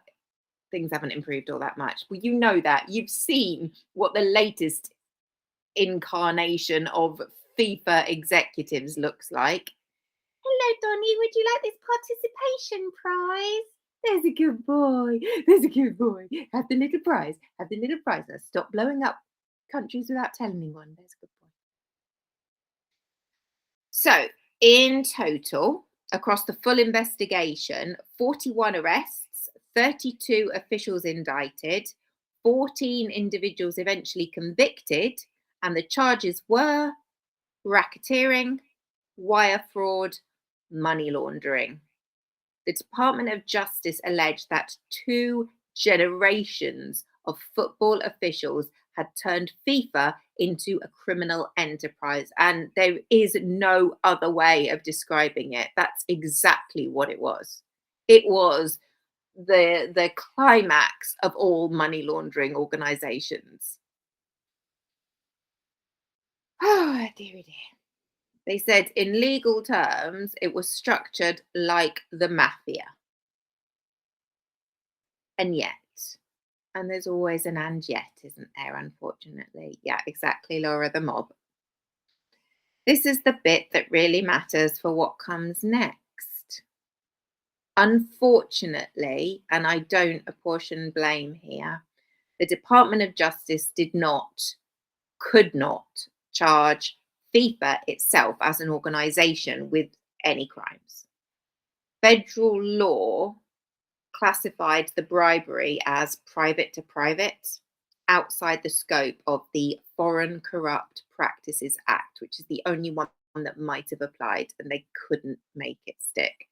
things haven't improved all that much. Well, you know that. You've seen what the latest incarnation of FIFA executives looks like. Hello, Donny. Would you like this participation prize? There's a good boy. There's a good boy. Have the little prize. Have the little prize. Now stop blowing up countries without telling anyone. There's a good boy. So, in total, across the full investigation, 41 arrests, 32 officials indicted, 14 individuals eventually convicted, and the charges were racketeering, wire fraud, money laundering. The Department of Justice alleged that 2 generations of football officials had turned FIFA into a criminal enterprise. And there is no other way of describing it. That's exactly what it was. It was the climax of all money laundering organizations. Oh, dearie dear. They said in legal terms, it was structured like the mafia. And yet, and there's always an and yet, isn't there, unfortunately? Yeah, exactly, Laura, the mob. This is the bit that really matters for what comes next. Unfortunately, and I don't apportion blame here, the Department of Justice could not charge FIFA itself as an organisation with any crimes. Federal law classified the bribery as private to private, outside the scope of the Foreign Corrupt Practices Act, which is the only one that might have applied, and they couldn't make it stick.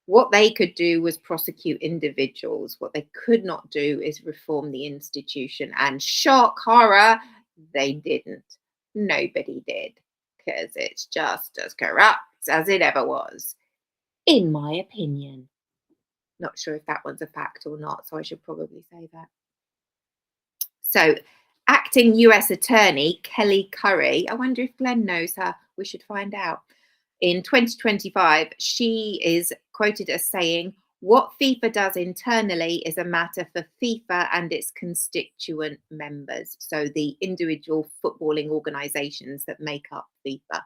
What they could do was prosecute individuals. What they could not do is reform the institution. And shock, horror, they didn't. Nobody did, because it's just as corrupt as it ever was, in my opinion. Not sure if that one's a fact or not, so I should probably say that. So, acting US Attorney Kelly Currie, I wonder if Glenn knows her. We should find out. In 2025, she is quoted as saying, "What FIFA does internally is a matter for FIFA and its constituent members." So the individual footballing organisations that make up FIFA.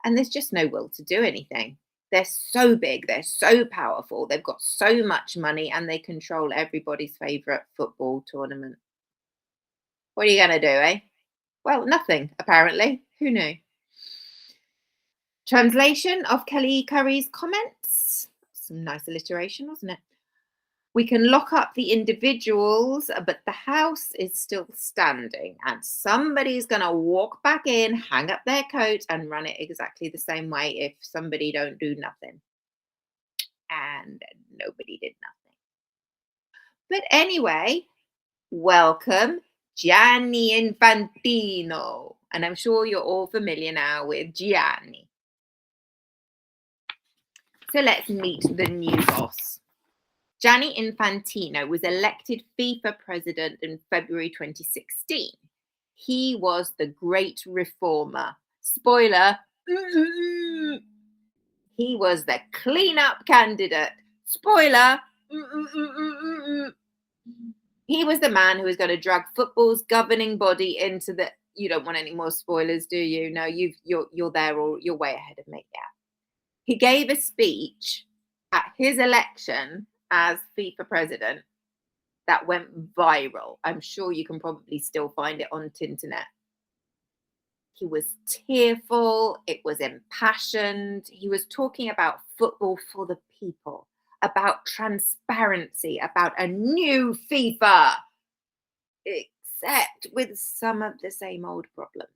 And there's just no will to do anything. They're so big, they're so powerful, they've got so much money, and they control everybody's favourite football tournament. What are you going to do, eh? Well, nothing, apparently. Who knew? Translation of Kelly Currie's comments. Some nice alliteration, wasn't it? "We can lock up the individuals, but the house is still standing, and somebody's going to walk back in, hang up their coat, and run it exactly the same way if somebody don't do nothing." And nobody did nothing. But anyway, welcome Gianni Infantino. And I'm sure you're all familiar now with Gianni. So let's meet the new boss. Gianni Infantino was elected FIFA president in February 2016. He was the great reformer. Spoiler, he was the clean-up candidate. Spoiler, he was the man who was going to drag football's governing body into the... You don't want any more spoilers, do you? No, you're there, or you're way ahead of me. Yeah. He gave a speech at his election as FIFA president that went viral. I'm sure you can probably still find it on Tinternet. He was tearful, it was impassioned. He was talking about football for the people, about transparency, about a new FIFA, except with some of the same old problems.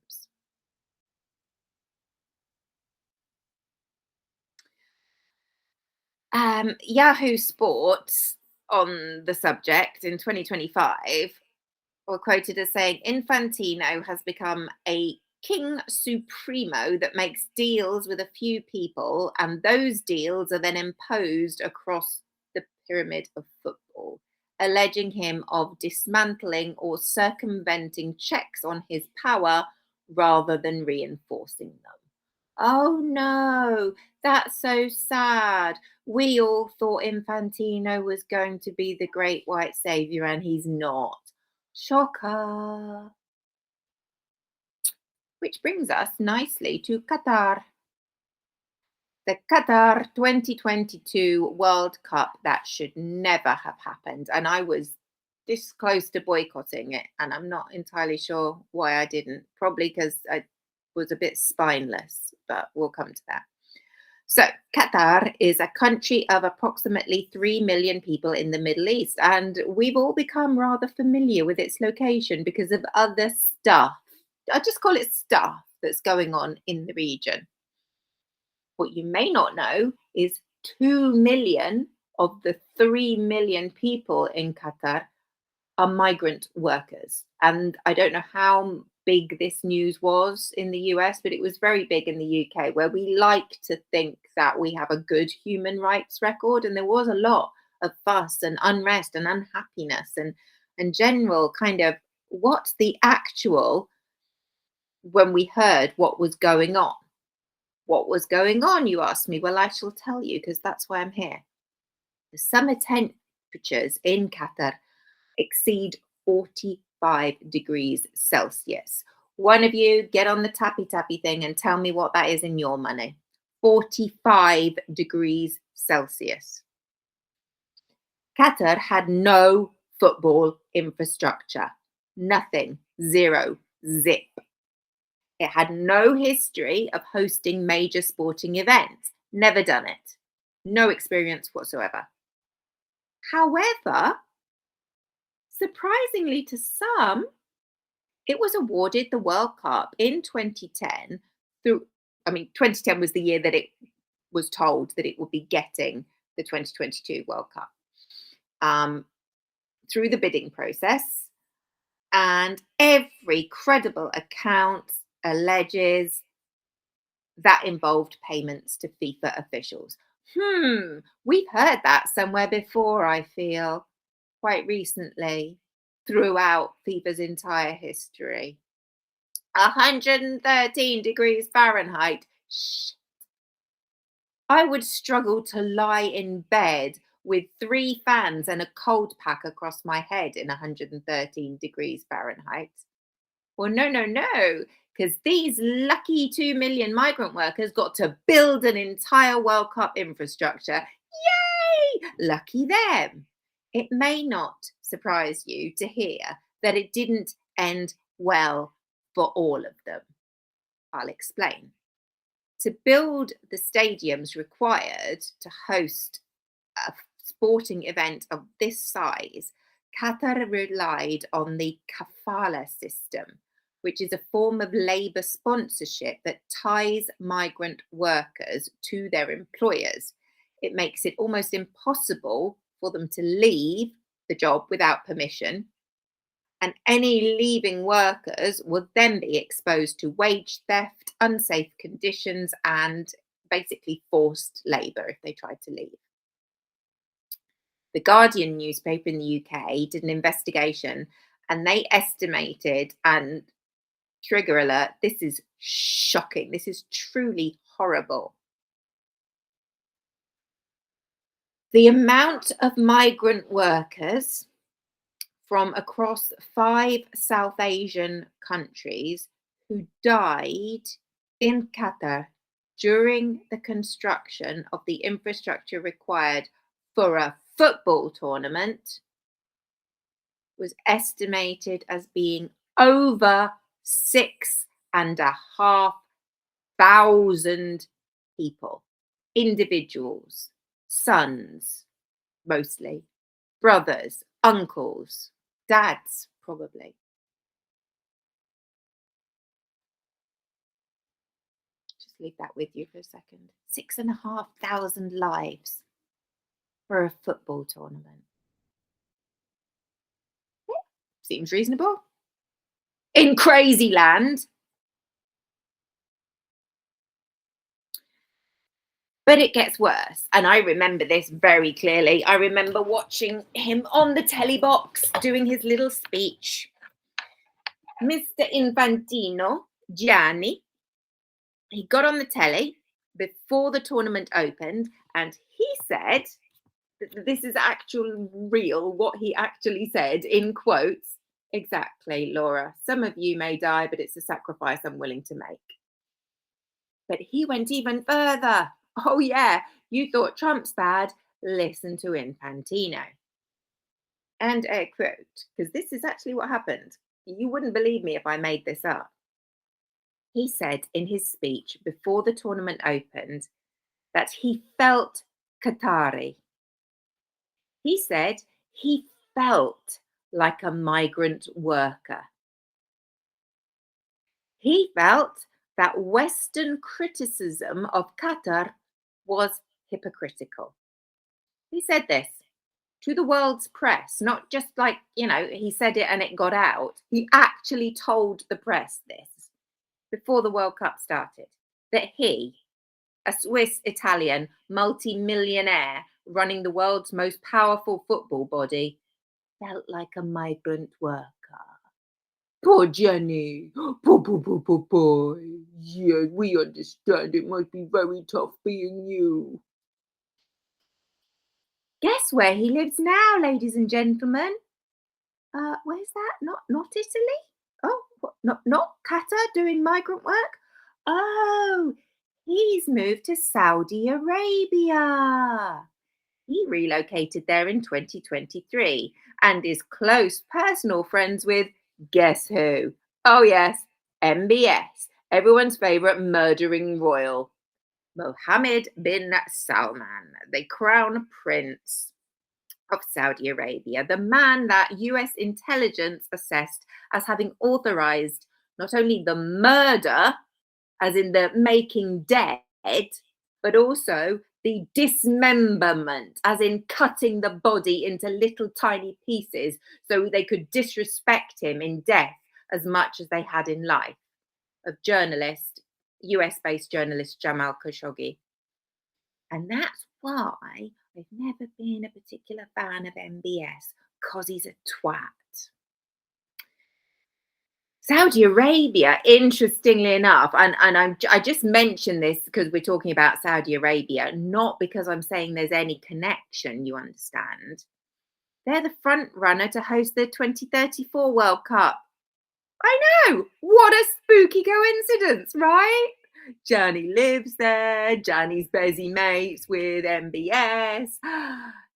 Yahoo Sports, on the subject in 2025, were quoted as saying, "Infantino has become a king supremo that makes deals with a few people, and those deals are then imposed across the pyramid of football, alleging him of dismantling or circumventing checks on his power rather than reinforcing them." Oh no, that's so sad. We all thought Infantino was going to be the great white savior, and he's not. Shocker. Which brings us nicely to Qatar. The Qatar 2022 World Cup that should never have happened. And I was this close to boycotting it, and I'm not entirely sure why I didn't. Probably because I was a bit spineless, but we'll come to that. So, Qatar is a country of approximately 3 million people in the Middle East, and we've all become rather familiar with its location because of other stuff. I just call it stuff that's going on in the region. What you may not know is 2 million of the 3 million people in Qatar are migrant workers. And I don't know how big this news was in the US, but it was very big in the UK, where we like to think that we have a good human rights record. And there was a lot of fuss and unrest and unhappiness and general kind of what's the actual when we heard what was going on. What was going on, you ask me? Well, I shall tell you because that's why I'm here. The summer temperatures in Qatar exceed 45 degrees Celsius. One of you get on the tappy tappy thing and tell me what that is in your money. 45 degrees Celsius. Qatar had no football infrastructure. Nothing. Zero. Zip. It had no history of hosting major sporting events. Never done it. No experience whatsoever. However, surprisingly to some, it was awarded the World Cup in 2010 2010 was the year that it was told that it would be getting the 2022 World Cup through the bidding process. And every credible account alleges that involved payments to FIFA officials. We've heard that somewhere before, I feel, quite recently, throughout FIFA's entire history. 113 degrees Fahrenheit. I would struggle to lie in bed with 3 fans and a cold pack across my head in 113 degrees Fahrenheit. Well, no, because these lucky 2 million migrant workers got to build an entire World Cup infrastructure. Yay! Lucky them. It may not surprise you to hear that it didn't end well for all of them. I'll explain. To build the stadiums required to host a sporting event of this size, Qatar relied on the kafala system, which is a form of labour sponsorship that ties migrant workers to their employers. It makes it almost impossible for them to leave the job without permission. And any leaving workers would then be exposed to wage theft, unsafe conditions, and basically forced labour if they tried to leave. The Guardian newspaper in the UK did an investigation and they estimated, and trigger alert, this is shocking, this is truly horrible. The amount of migrant workers from across 5 South Asian countries who died in Qatar during the construction of the infrastructure required for a football tournament was estimated as being over 6,500 people, individuals, sons, mostly, brothers, uncles, dads, probably. Just leave that with you for a second. 6,500 lives for a football tournament. Yeah, seems reasonable. In crazy land. But it gets worse. And I remember this very clearly. I remember watching him on the telly box doing his little speech. Mr. Infantino, Gianni, he got on the telly before the tournament opened and he said, this is actual real, what he actually said in quotes. Exactly, Laura. Some of you may die, but it's a sacrifice I'm willing to make. But he went even further. Oh yeah, you thought Trump's bad? Listen to Infantino. And I quote, because this is actually what happened. You wouldn't believe me if I made this up. He said in his speech before the tournament opened that he felt Qatari. He said he felt like a migrant worker. He felt that Western criticism of Qatar was hypocritical. He said this to the world's press, not just like, he said it and it got out. He actually told the press this before the World Cup started, that he, a Swiss Italian multi-millionaire running the world's most powerful football body, felt like a migrant worker. Poor Jenny. Poor. Yeah, we understand it must be very tough being you. Guess where he lives now, ladies and gentlemen? Where's that? Not Italy? Oh, what, not Qatar doing migrant work? Oh, he's moved to Saudi Arabia. He relocated there in 2023 and is close personal friends with, guess who? Oh yes, MBS, everyone's favourite murdering royal, Mohammed bin Salman, the crown prince of Saudi Arabia, the man that US intelligence assessed as having authorized not only the murder, as in the making dead, but also the dismemberment, as in cutting the body into little tiny pieces so they could disrespect him in death as much as they had in life, of US-based journalist Jamal Khashoggi. And that's why I've never been a particular fan of MBS, because he's a twat. Saudi Arabia, interestingly enough, and I just mention this because we're talking about Saudi Arabia, not because I'm saying there's any connection, you understand. They're the front runner to host the 2034 World Cup. I know, what a spooky coincidence, right? Johnny lives there, Johnny's busy mates with MBS.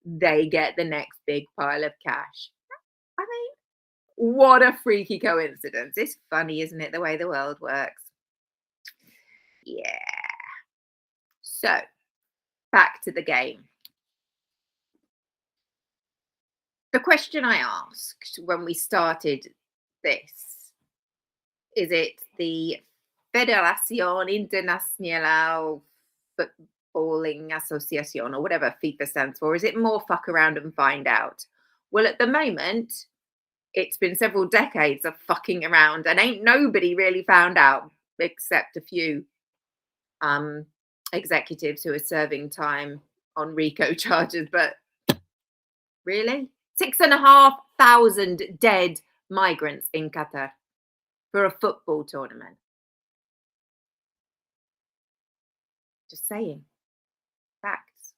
They get the next big pile of cash. I mean, what a freaky coincidence. It's funny, isn't it, the way the world works? Yeah. So, back to the game. The question I asked when we started this, is it the Federación Internacional Footballing Associación, or whatever FIFA stands for? Is it more fuck around and find out? Well, at the moment, it's been several decades of fucking around and ain't nobody really found out except a few executives who are serving time on RICO charges. But really? 6,500 dead migrants in Qatar for a football tournament. Just saying. Facts.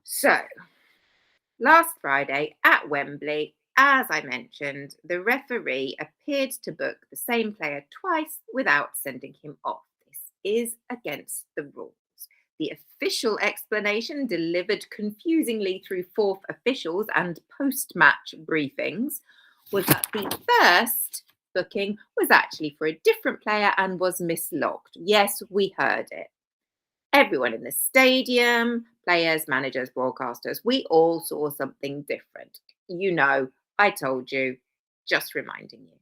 So, last Friday at Wembley, as I mentioned, the referee appeared to book the same player twice without sending him off. This is against the rules. The official explanation, delivered confusingly through fourth officials and post-match briefings, was that the first booking was actually for a different player and was mislogged. Yes, we heard it. Everyone in the stadium, players, managers, broadcasters, we all saw something different. You know, I told you, just reminding you.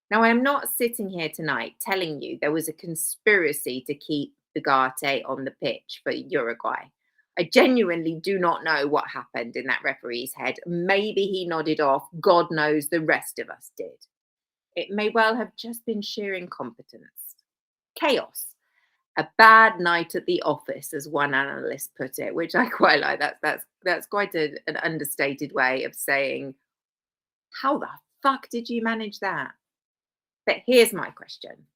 Now, I am not sitting here tonight telling you there was a conspiracy to keep Ugarte on the pitch for Uruguay. I genuinely do not know what happened in that referee's head. Maybe he nodded off. God knows the rest of us did. It may well have just been sheer incompetence. Chaos. A bad night at the office, as one analyst put it, which I quite like. That's quite an understated way of saying, how the fuck did you manage that? But here's my question.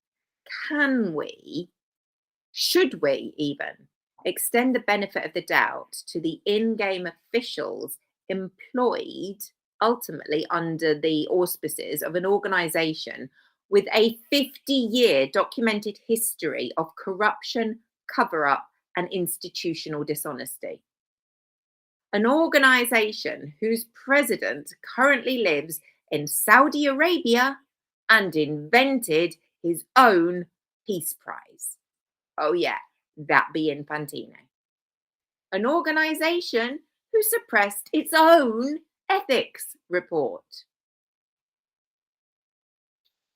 Should we even extend the benefit of the doubt to the in-game officials employed ultimately under the auspices of an organisation with a 50-year documented history of corruption, cover-up, and institutional dishonesty? An organisation whose president currently lives in Saudi Arabia and invented his own peace prize. Oh, yeah, that be Infantino. An organization who suppressed its own ethics report.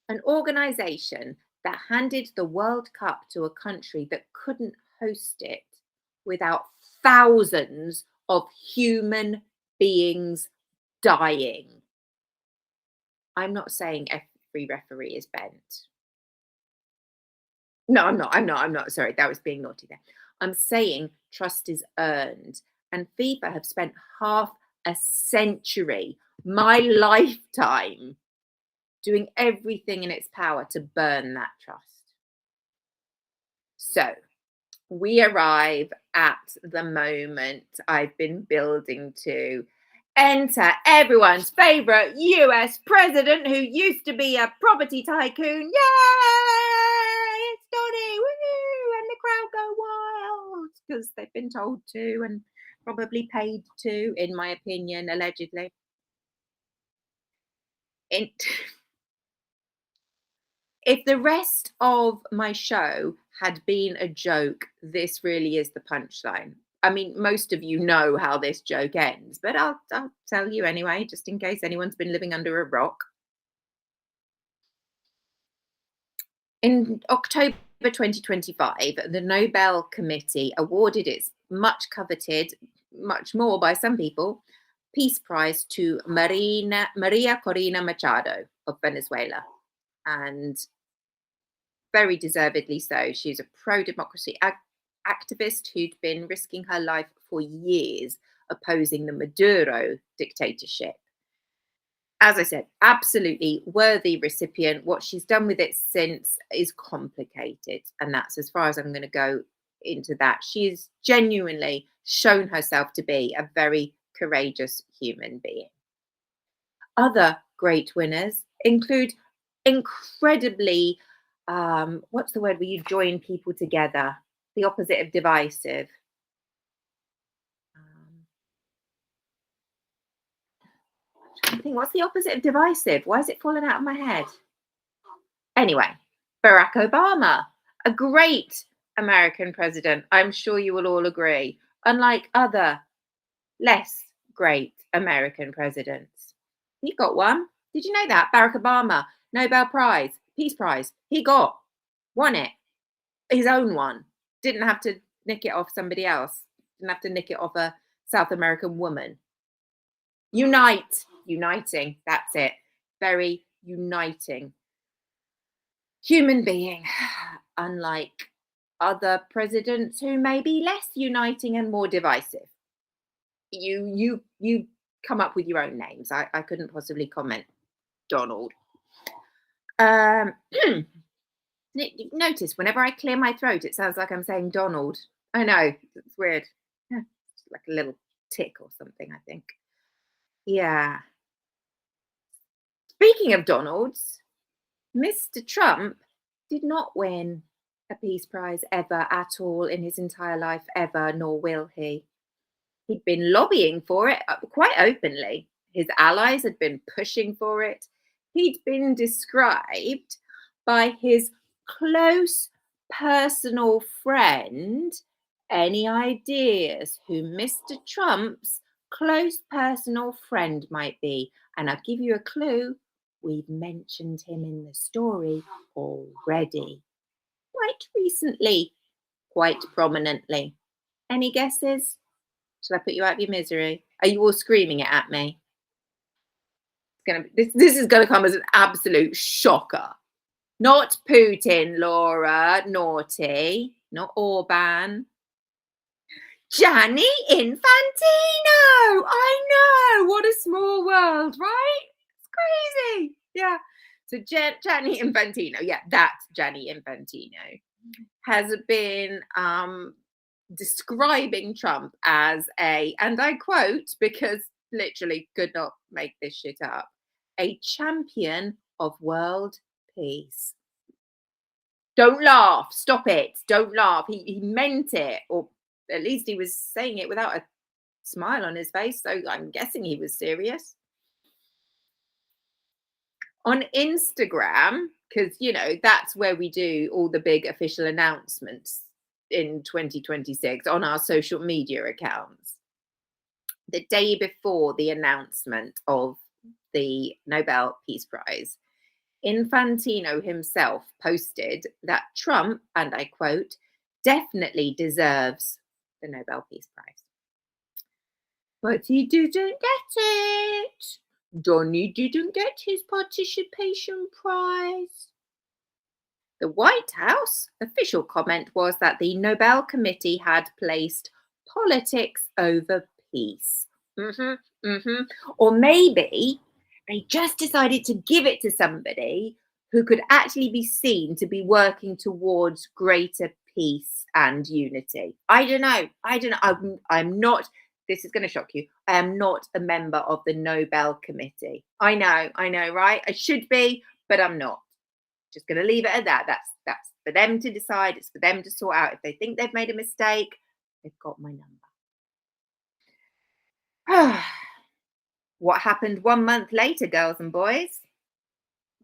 An organization that handed the World Cup to a country that couldn't host it without thousands of human beings dying. I'm not saying every referee is bent. No, I'm not. Sorry, that was being naughty there. I'm saying trust is earned. And FIFA have spent half a century, my lifetime, doing everything in its power to burn that trust. So we arrive at the moment I've been building to. Enter everyone's favorite US president who used to be a property tycoon. Yay! It's Donny! Woo! And the crowd go wild because they've been told to and probably paid to, in my opinion, allegedly. If the rest of my show had been a joke, this really is the punchline. I mean, most of you know how this joke ends, but I'll tell you anyway, just in case anyone's been living under a rock. In October 2025, the Nobel Committee awarded its much coveted, much more by some people, Peace Prize to Maria Corina Machado of Venezuela. And very deservedly so. She's a pro-democracy activist who'd been risking her life for years opposing the Maduro dictatorship. As I said, absolutely worthy recipient. What she's done with it since is complicated, and that's as far as I'm going to go into that. She's genuinely shown herself to be a very courageous human being. Other great winners include incredibly, what's the word where you join people together? The opposite of divisive. I think, what's the opposite of divisive? Why is it falling out of my head? Anyway, Barack Obama, a great American president. I'm sure you will all agree. Unlike other less great American presidents. He got one. Did you know that? Barack Obama, Nobel Prize, Peace Prize. He won it. His own one. Didn't have to nick it off somebody else. Didn't have to nick it off a South American woman. Uniting. That's it. Very uniting human being. Unlike other presidents who may be less uniting and more divisive. You come up with your own names. I couldn't possibly comment. Donald. Notice whenever I clear my throat, it sounds like I'm saying Donald. I know, it's weird. Yeah, it's like a little tick or something, I think. Yeah. Speaking of Donalds, Mr. Trump did not win a Peace Prize ever at all in his entire life, ever, nor will he. He'd been lobbying for it quite openly. His allies had been pushing for it. He'd been described by his close personal friend. Any ideas who Mr. Trump's close personal friend might be? And I'll give you a clue. We've mentioned him in the story already. Quite recently, quite prominently. Any guesses? Shall I put you out of your misery? Are you all screaming it at me? This is going to come as an absolute shocker. Not Putin, Laura. Naughty. Not Orban. Gianni Infantino. I know. What a small world, right? It's crazy. Yeah. So Gianni Infantino. Yeah, that's Gianni Infantino. Has been describing Trump as and I quote, because literally could not make this shit up, a champion of world peace. Don't laugh. Stop it. Don't laugh. He meant it, or at least he was saying it without a smile on his face, so I'm guessing he was serious. On Instagram, because, that's where we do all the big official announcements. in 2026 on our social media accounts. The day before the announcement of the Nobel Peace Prize, Infantino himself posted that Trump, and I quote, definitely deserves the Nobel Peace Prize. But he didn't get it. Donny didn't get his participation prize. The White House official comment was that the Nobel Committee had placed politics over peace. Or maybe they just decided to give it to somebody who could actually be seen to be working towards greater peace and unity. I don't know. I'm not, this is going to shock you. I am not a member of the Nobel Committee. I know, right? I should be, but I'm not. Just going to leave it at that. That's for them to decide. It's for them to sort out. If they think they've made a mistake, they've got my number. What happened 1 month later, girls and boys?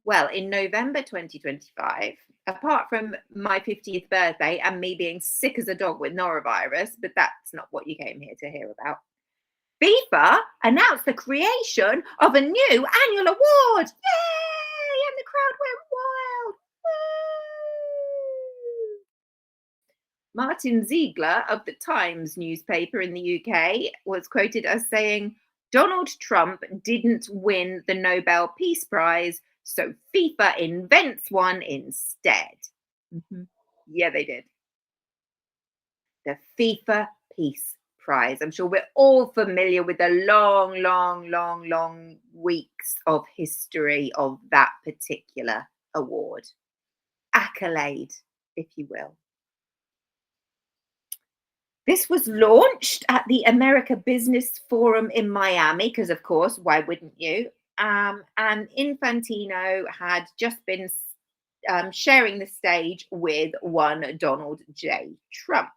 Well, in November 2025, apart from my 50th birthday and me being sick as a dog with norovirus, but that's not what you came here to hear about, FIFA announced the creation of a new annual award. Yay! And the crowd went wild. Woo! Martin Ziegler of the Times newspaper in the UK was quoted as saying, Donald Trump didn't win the Nobel Peace Prize, so FIFA invents one instead. Yeah, they did. The FIFA Peace Prize. I'm sure we're all familiar with the long weeks of history of that particular award. Accolade, if you will. This was launched at the America Business Forum in Miami, because of course, why wouldn't you? And Infantino had just been sharing the stage with one Donald J. Trump.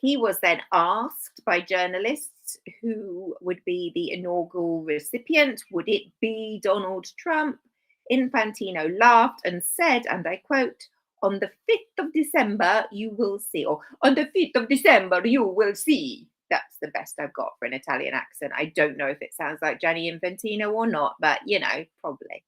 He was then asked by journalists who would be the inaugural recipient. Would it be Donald Trump? Infantino laughed and said, and I quote, on the 5th of December, you will see, or on the 5th of December, you will see. That's the best I've got for an Italian accent. I don't know if it sounds like Gianni Infantino or not, but you know, probably.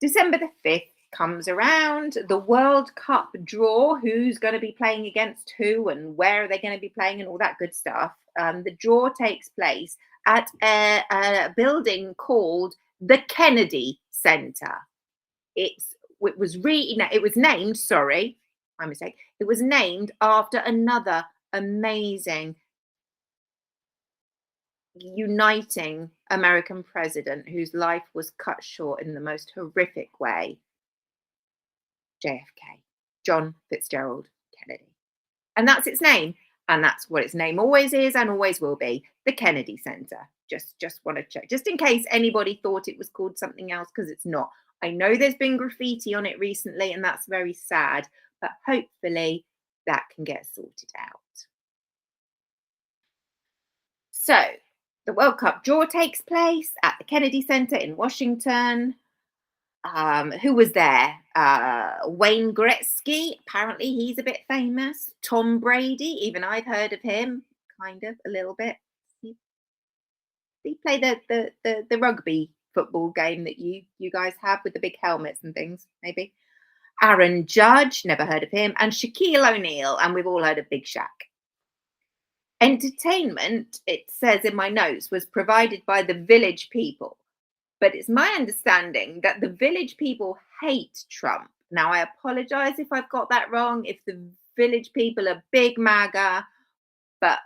December the 5th comes around, the World Cup draw, who's going to be playing against who and where are they going to be playing and all that good stuff. The draw takes place at a building called the Kennedy Center. It was named, sorry, my mistake. It was named after another amazing uniting American president whose life was cut short in the most horrific way. JFK, John Fitzgerald Kennedy. And that's its name. And that's what its name always is and always will be, the Kennedy Center. Just want to check, just in case anybody thought it was called something else, because it's not. I know there's been graffiti on it recently, and that's very sad, but hopefully that can get sorted out. So the World Cup draw takes place at the Kennedy Center in Washington. Who was there? Wayne Gretzky. Apparently he's a bit famous. Tom Brady. Even I've heard of him, kind of, a little bit. He played the rugby football game that you guys have with the big helmets and things, maybe. Aaron Judge, never heard of him. And Shaquille O'Neal, and we've all heard of Big Shaq. Entertainment, it says in my notes, was provided by the village people. But it's my understanding that the village people hate Trump. Now, I apologize if I've got that wrong, if the village people are big MAGA, but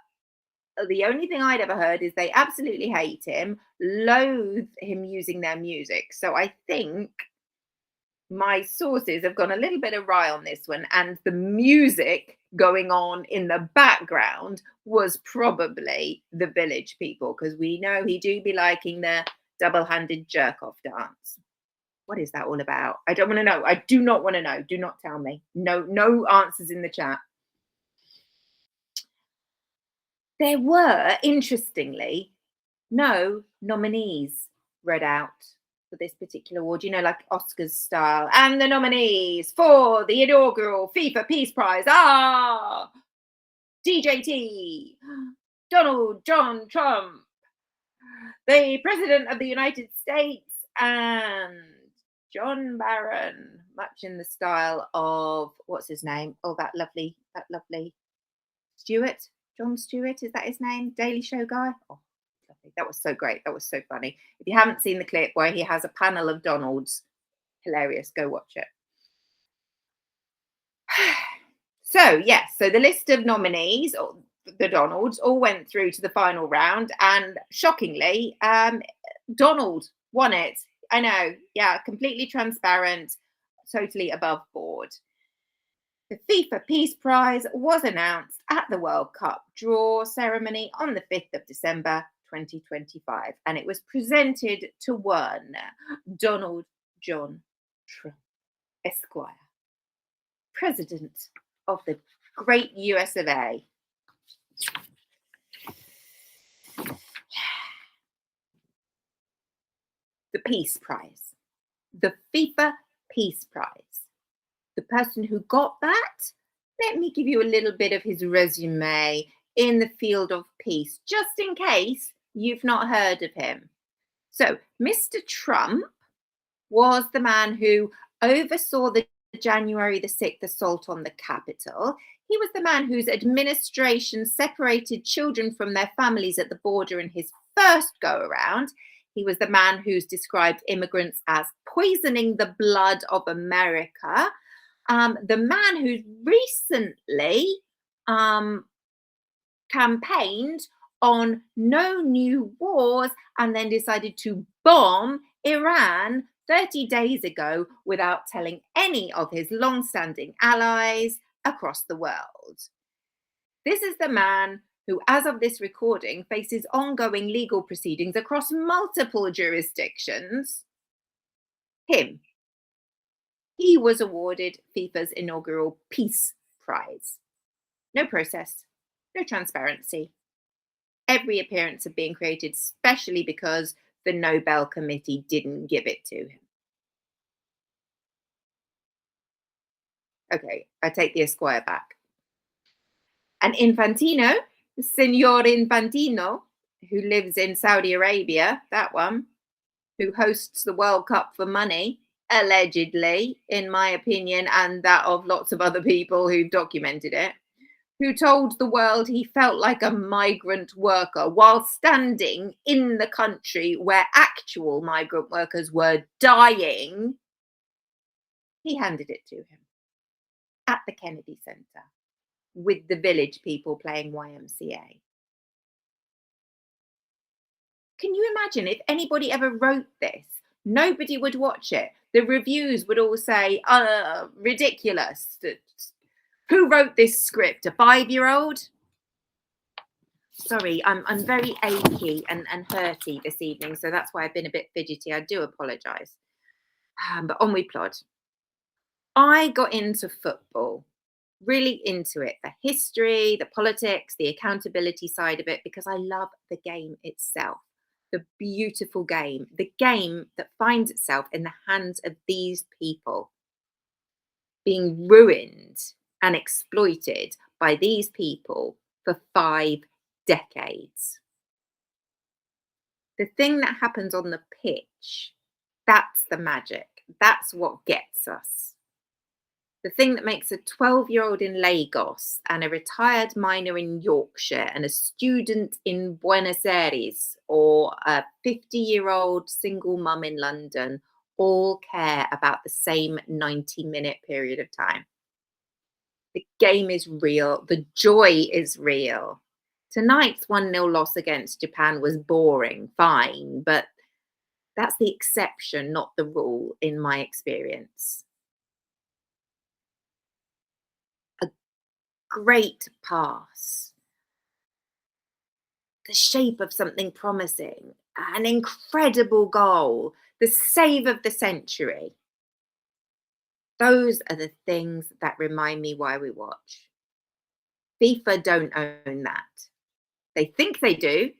the only thing I'd ever heard is they absolutely hate him, loathe him using their music. So I think my sources have gone a little bit awry on this one, and the music going on in the background was probably the village people, because we know he do be liking the double-handed jerk-off dance. What is that all about? I don't want to know. I do not want to know. Do not tell me. No answers in the chat. There were, interestingly, no nominees read out for this particular award, like Oscars style. And the nominees for the inaugural FIFA Peace Prize are DJT, Donald John Trump, the President of the United States, and John Barron, much in the style of, what's his name? Oh, that lovely Stewart. Jon Stewart, is that his name? Daily Show guy. Oh, lovely. That was so great. That was so funny. If you haven't seen the clip where he has a panel of Donalds, hilarious. Go watch it. So, yes, so the list of nominees, the Donalds, all went through to the final round, and shockingly, Donald won it. I know, yeah, completely transparent, totally above board. The FIFA Peace Prize was announced at the World Cup draw ceremony on the 5th of December 2025, and it was presented to one Donald John Trump, Esquire, President of the great US of A. The Peace Prize, the FIFA Peace Prize. The person who got that, let me give you a little bit of his resume in the field of peace, just in case you've not heard of him. So, Mr. Trump was the man who oversaw the January the 6th assault on the Capitol. He was the man whose administration separated children from their families at the border in his first go-around. He was the man who's described immigrants as poisoning the blood of America. The man who recently campaigned on no new wars and then decided to bomb Iran 30 days ago without telling any of his long-standing allies across the world. This is the man who, as of this recording, faces ongoing legal proceedings across multiple jurisdictions. Him. He was awarded FIFA's inaugural Peace Prize. No process, no transparency. Every appearance of being created, especially because the Nobel Committee didn't give it to him. Okay, I take the Esquire back. And Infantino, Signor Infantino, who lives in Saudi Arabia, that one, who hosts the World Cup for money, allegedly, in my opinion, and that of lots of other people who've documented it, who told the world he felt like a migrant worker while standing in the country where actual migrant workers were dying. He handed it to him at the Kennedy Center with the village people playing YMCA. Can you imagine if anybody ever wrote this? Nobody would watch it. The reviews would all say, ridiculous. Who wrote this script? A 5-year-old? Sorry, I'm very achy and hurty this evening, so that's why I've been a bit fidgety. I do apologise. But on we plod. I got into football, really into it. The history, the politics, the accountability side of it, because I love the game itself. The beautiful game, the game that finds itself in the hands of these people, being ruined and exploited by these people for 5 decades. The thing that happens on the pitch, that's the magic. That's what gets us. The thing that makes a 12-year-old in Lagos and a retired miner in Yorkshire and a student in Buenos Aires or a 50-year-old single mum in London all care about the same 90-minute period of time. The game is real. The joy is real. Tonight's 1-0 loss against Japan was boring, fine, but that's the exception, not the rule in my experience. Great pass, the shape of something promising, an incredible goal, the save of the century. Those are the things that remind me why we watch. FIFA don't own that. They think they do.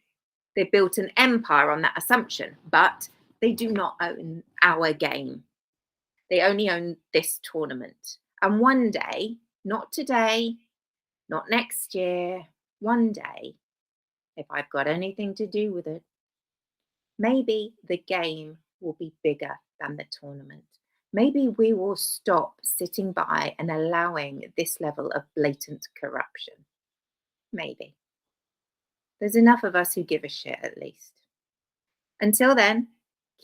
They built an empire on that assumption, but They do not own our game. They only own this tournament. And one day, not today, not next year, one day, if I've got anything to do with it, maybe the game will be bigger than the tournament. Maybe we will stop sitting by and allowing this level of blatant corruption. Maybe. There's enough of us who give a shit, at least. Until then,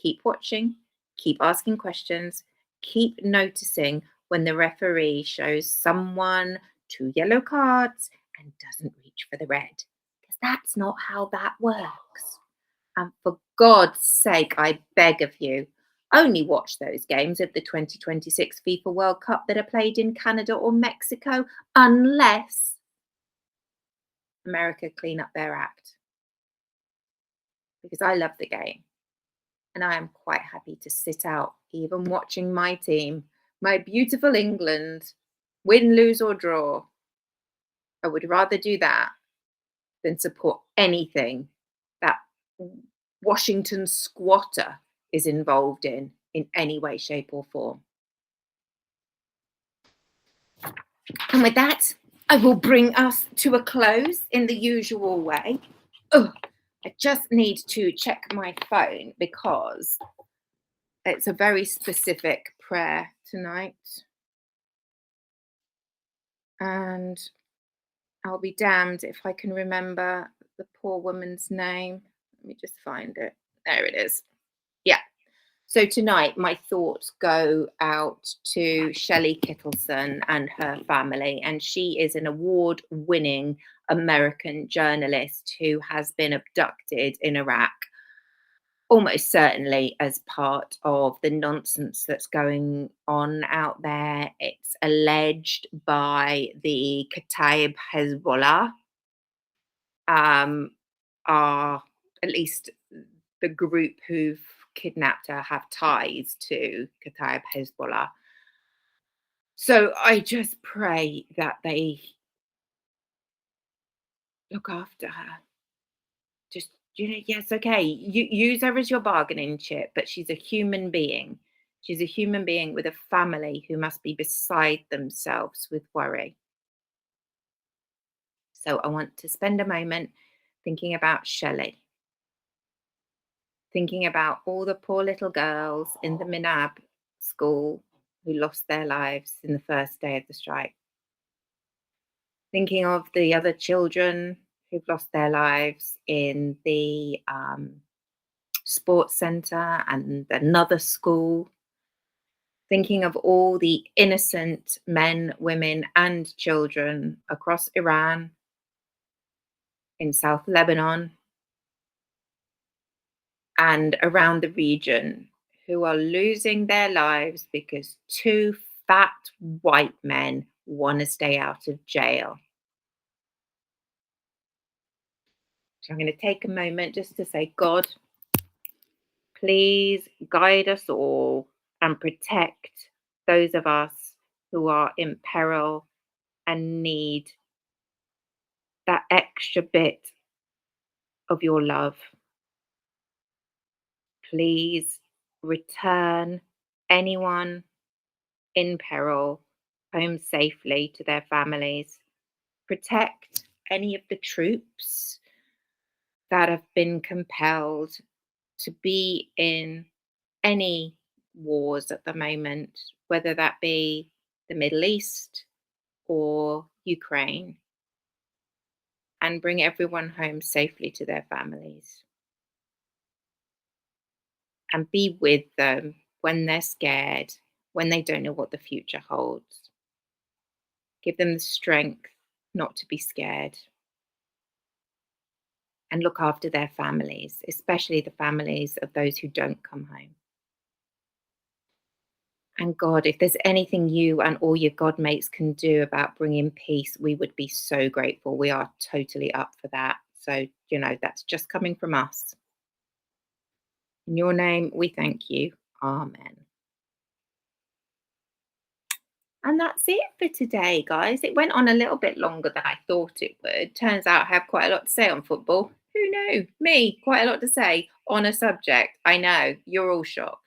keep watching, keep asking questions, keep noticing when the referee shows someone 2 yellow cards and doesn't reach for the red, because that's not how that works. And for God's sake, I beg of you, only watch those games of the 2026 FIFA World Cup that are played in Canada or Mexico, unless America clean up their act. Because I love the game. And I am quite happy to sit out, even watching my team, my beautiful England, win, lose, or draw. I would rather do that than support anything that Washington squatter is involved in any way, shape, or form. And with that, I will bring us to a close in the usual way. Oh, I just need to check my phone because it's a very specific prayer tonight. And I'll be damned if I can remember the poor woman's name. Let me just find it. There it is. Yeah. So tonight, my thoughts go out to Shelley Kittleson and her family. And she is an award-winning American journalist who has been abducted in Iraq, almost certainly as part of the nonsense that's going on out there. It's alleged by the Kataib Hezbollah, are at least the group who've kidnapped her have ties to Kataib Hezbollah. So I just pray that they look after her. Just, yes, okay, you use her as your bargaining chip, but she's a human being. She's a human being with a family who must be beside themselves with worry. So I want to spend a moment thinking about Shelley, thinking about all the poor little girls in the Minab school who lost their lives in the first day of the strike, thinking of the other children who've lost their lives in the sports centre and another school, thinking of all the innocent men, women, and children across Iran, in South Lebanon, and around the region who are losing their lives because 2 fat white men want to stay out of jail. So I'm going to take a moment just to say, God, please guide us all and protect those of us who are in peril and need that extra bit of your love. Please return anyone in peril home safely to their families. Protect any of the troops that have been compelled to be in any wars at the moment, whether that be the Middle East or Ukraine, and bring everyone home safely to their families. And be with them when they're scared, when they don't know what the future holds. Give them the strength not to be scared. And look after their families, especially the families of those who don't come home. And God, if there's anything you and all your God mates can do about bringing peace, we would be so grateful. We are totally up for that. So, that's just coming from us. In your name, we thank you. Amen. And that's it for today, guys. It went on a little bit longer than I thought it would. Turns out I have quite a lot to say on football. Who knew? Me, quite a lot to say. on a subject. I know, you're all shocked.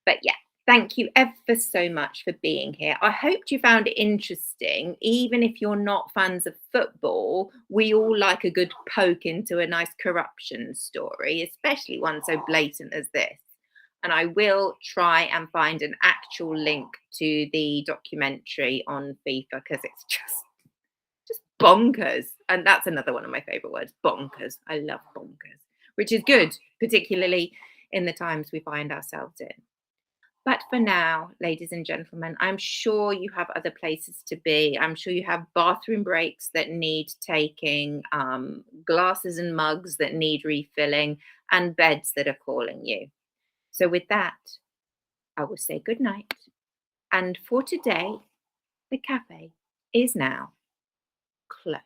But yeah, thank you ever so much for being here. I hope you found it interesting. Even if you're not fans of football, we all like a good poke into a nice corruption story, especially one so blatant as this. And I will try and find an actual link to the documentary on FIFA because it's just bonkers. And that's another one of my favorite words, bonkers. I love bonkers, which is good, particularly in the times we find ourselves in. But for now, ladies and gentlemen, I'm sure you have other places to be. I'm sure you have bathroom breaks that need taking, glasses and mugs that need refilling, and beds that are calling you. So, with that, I will say good night. And for today, the cafe is now closed.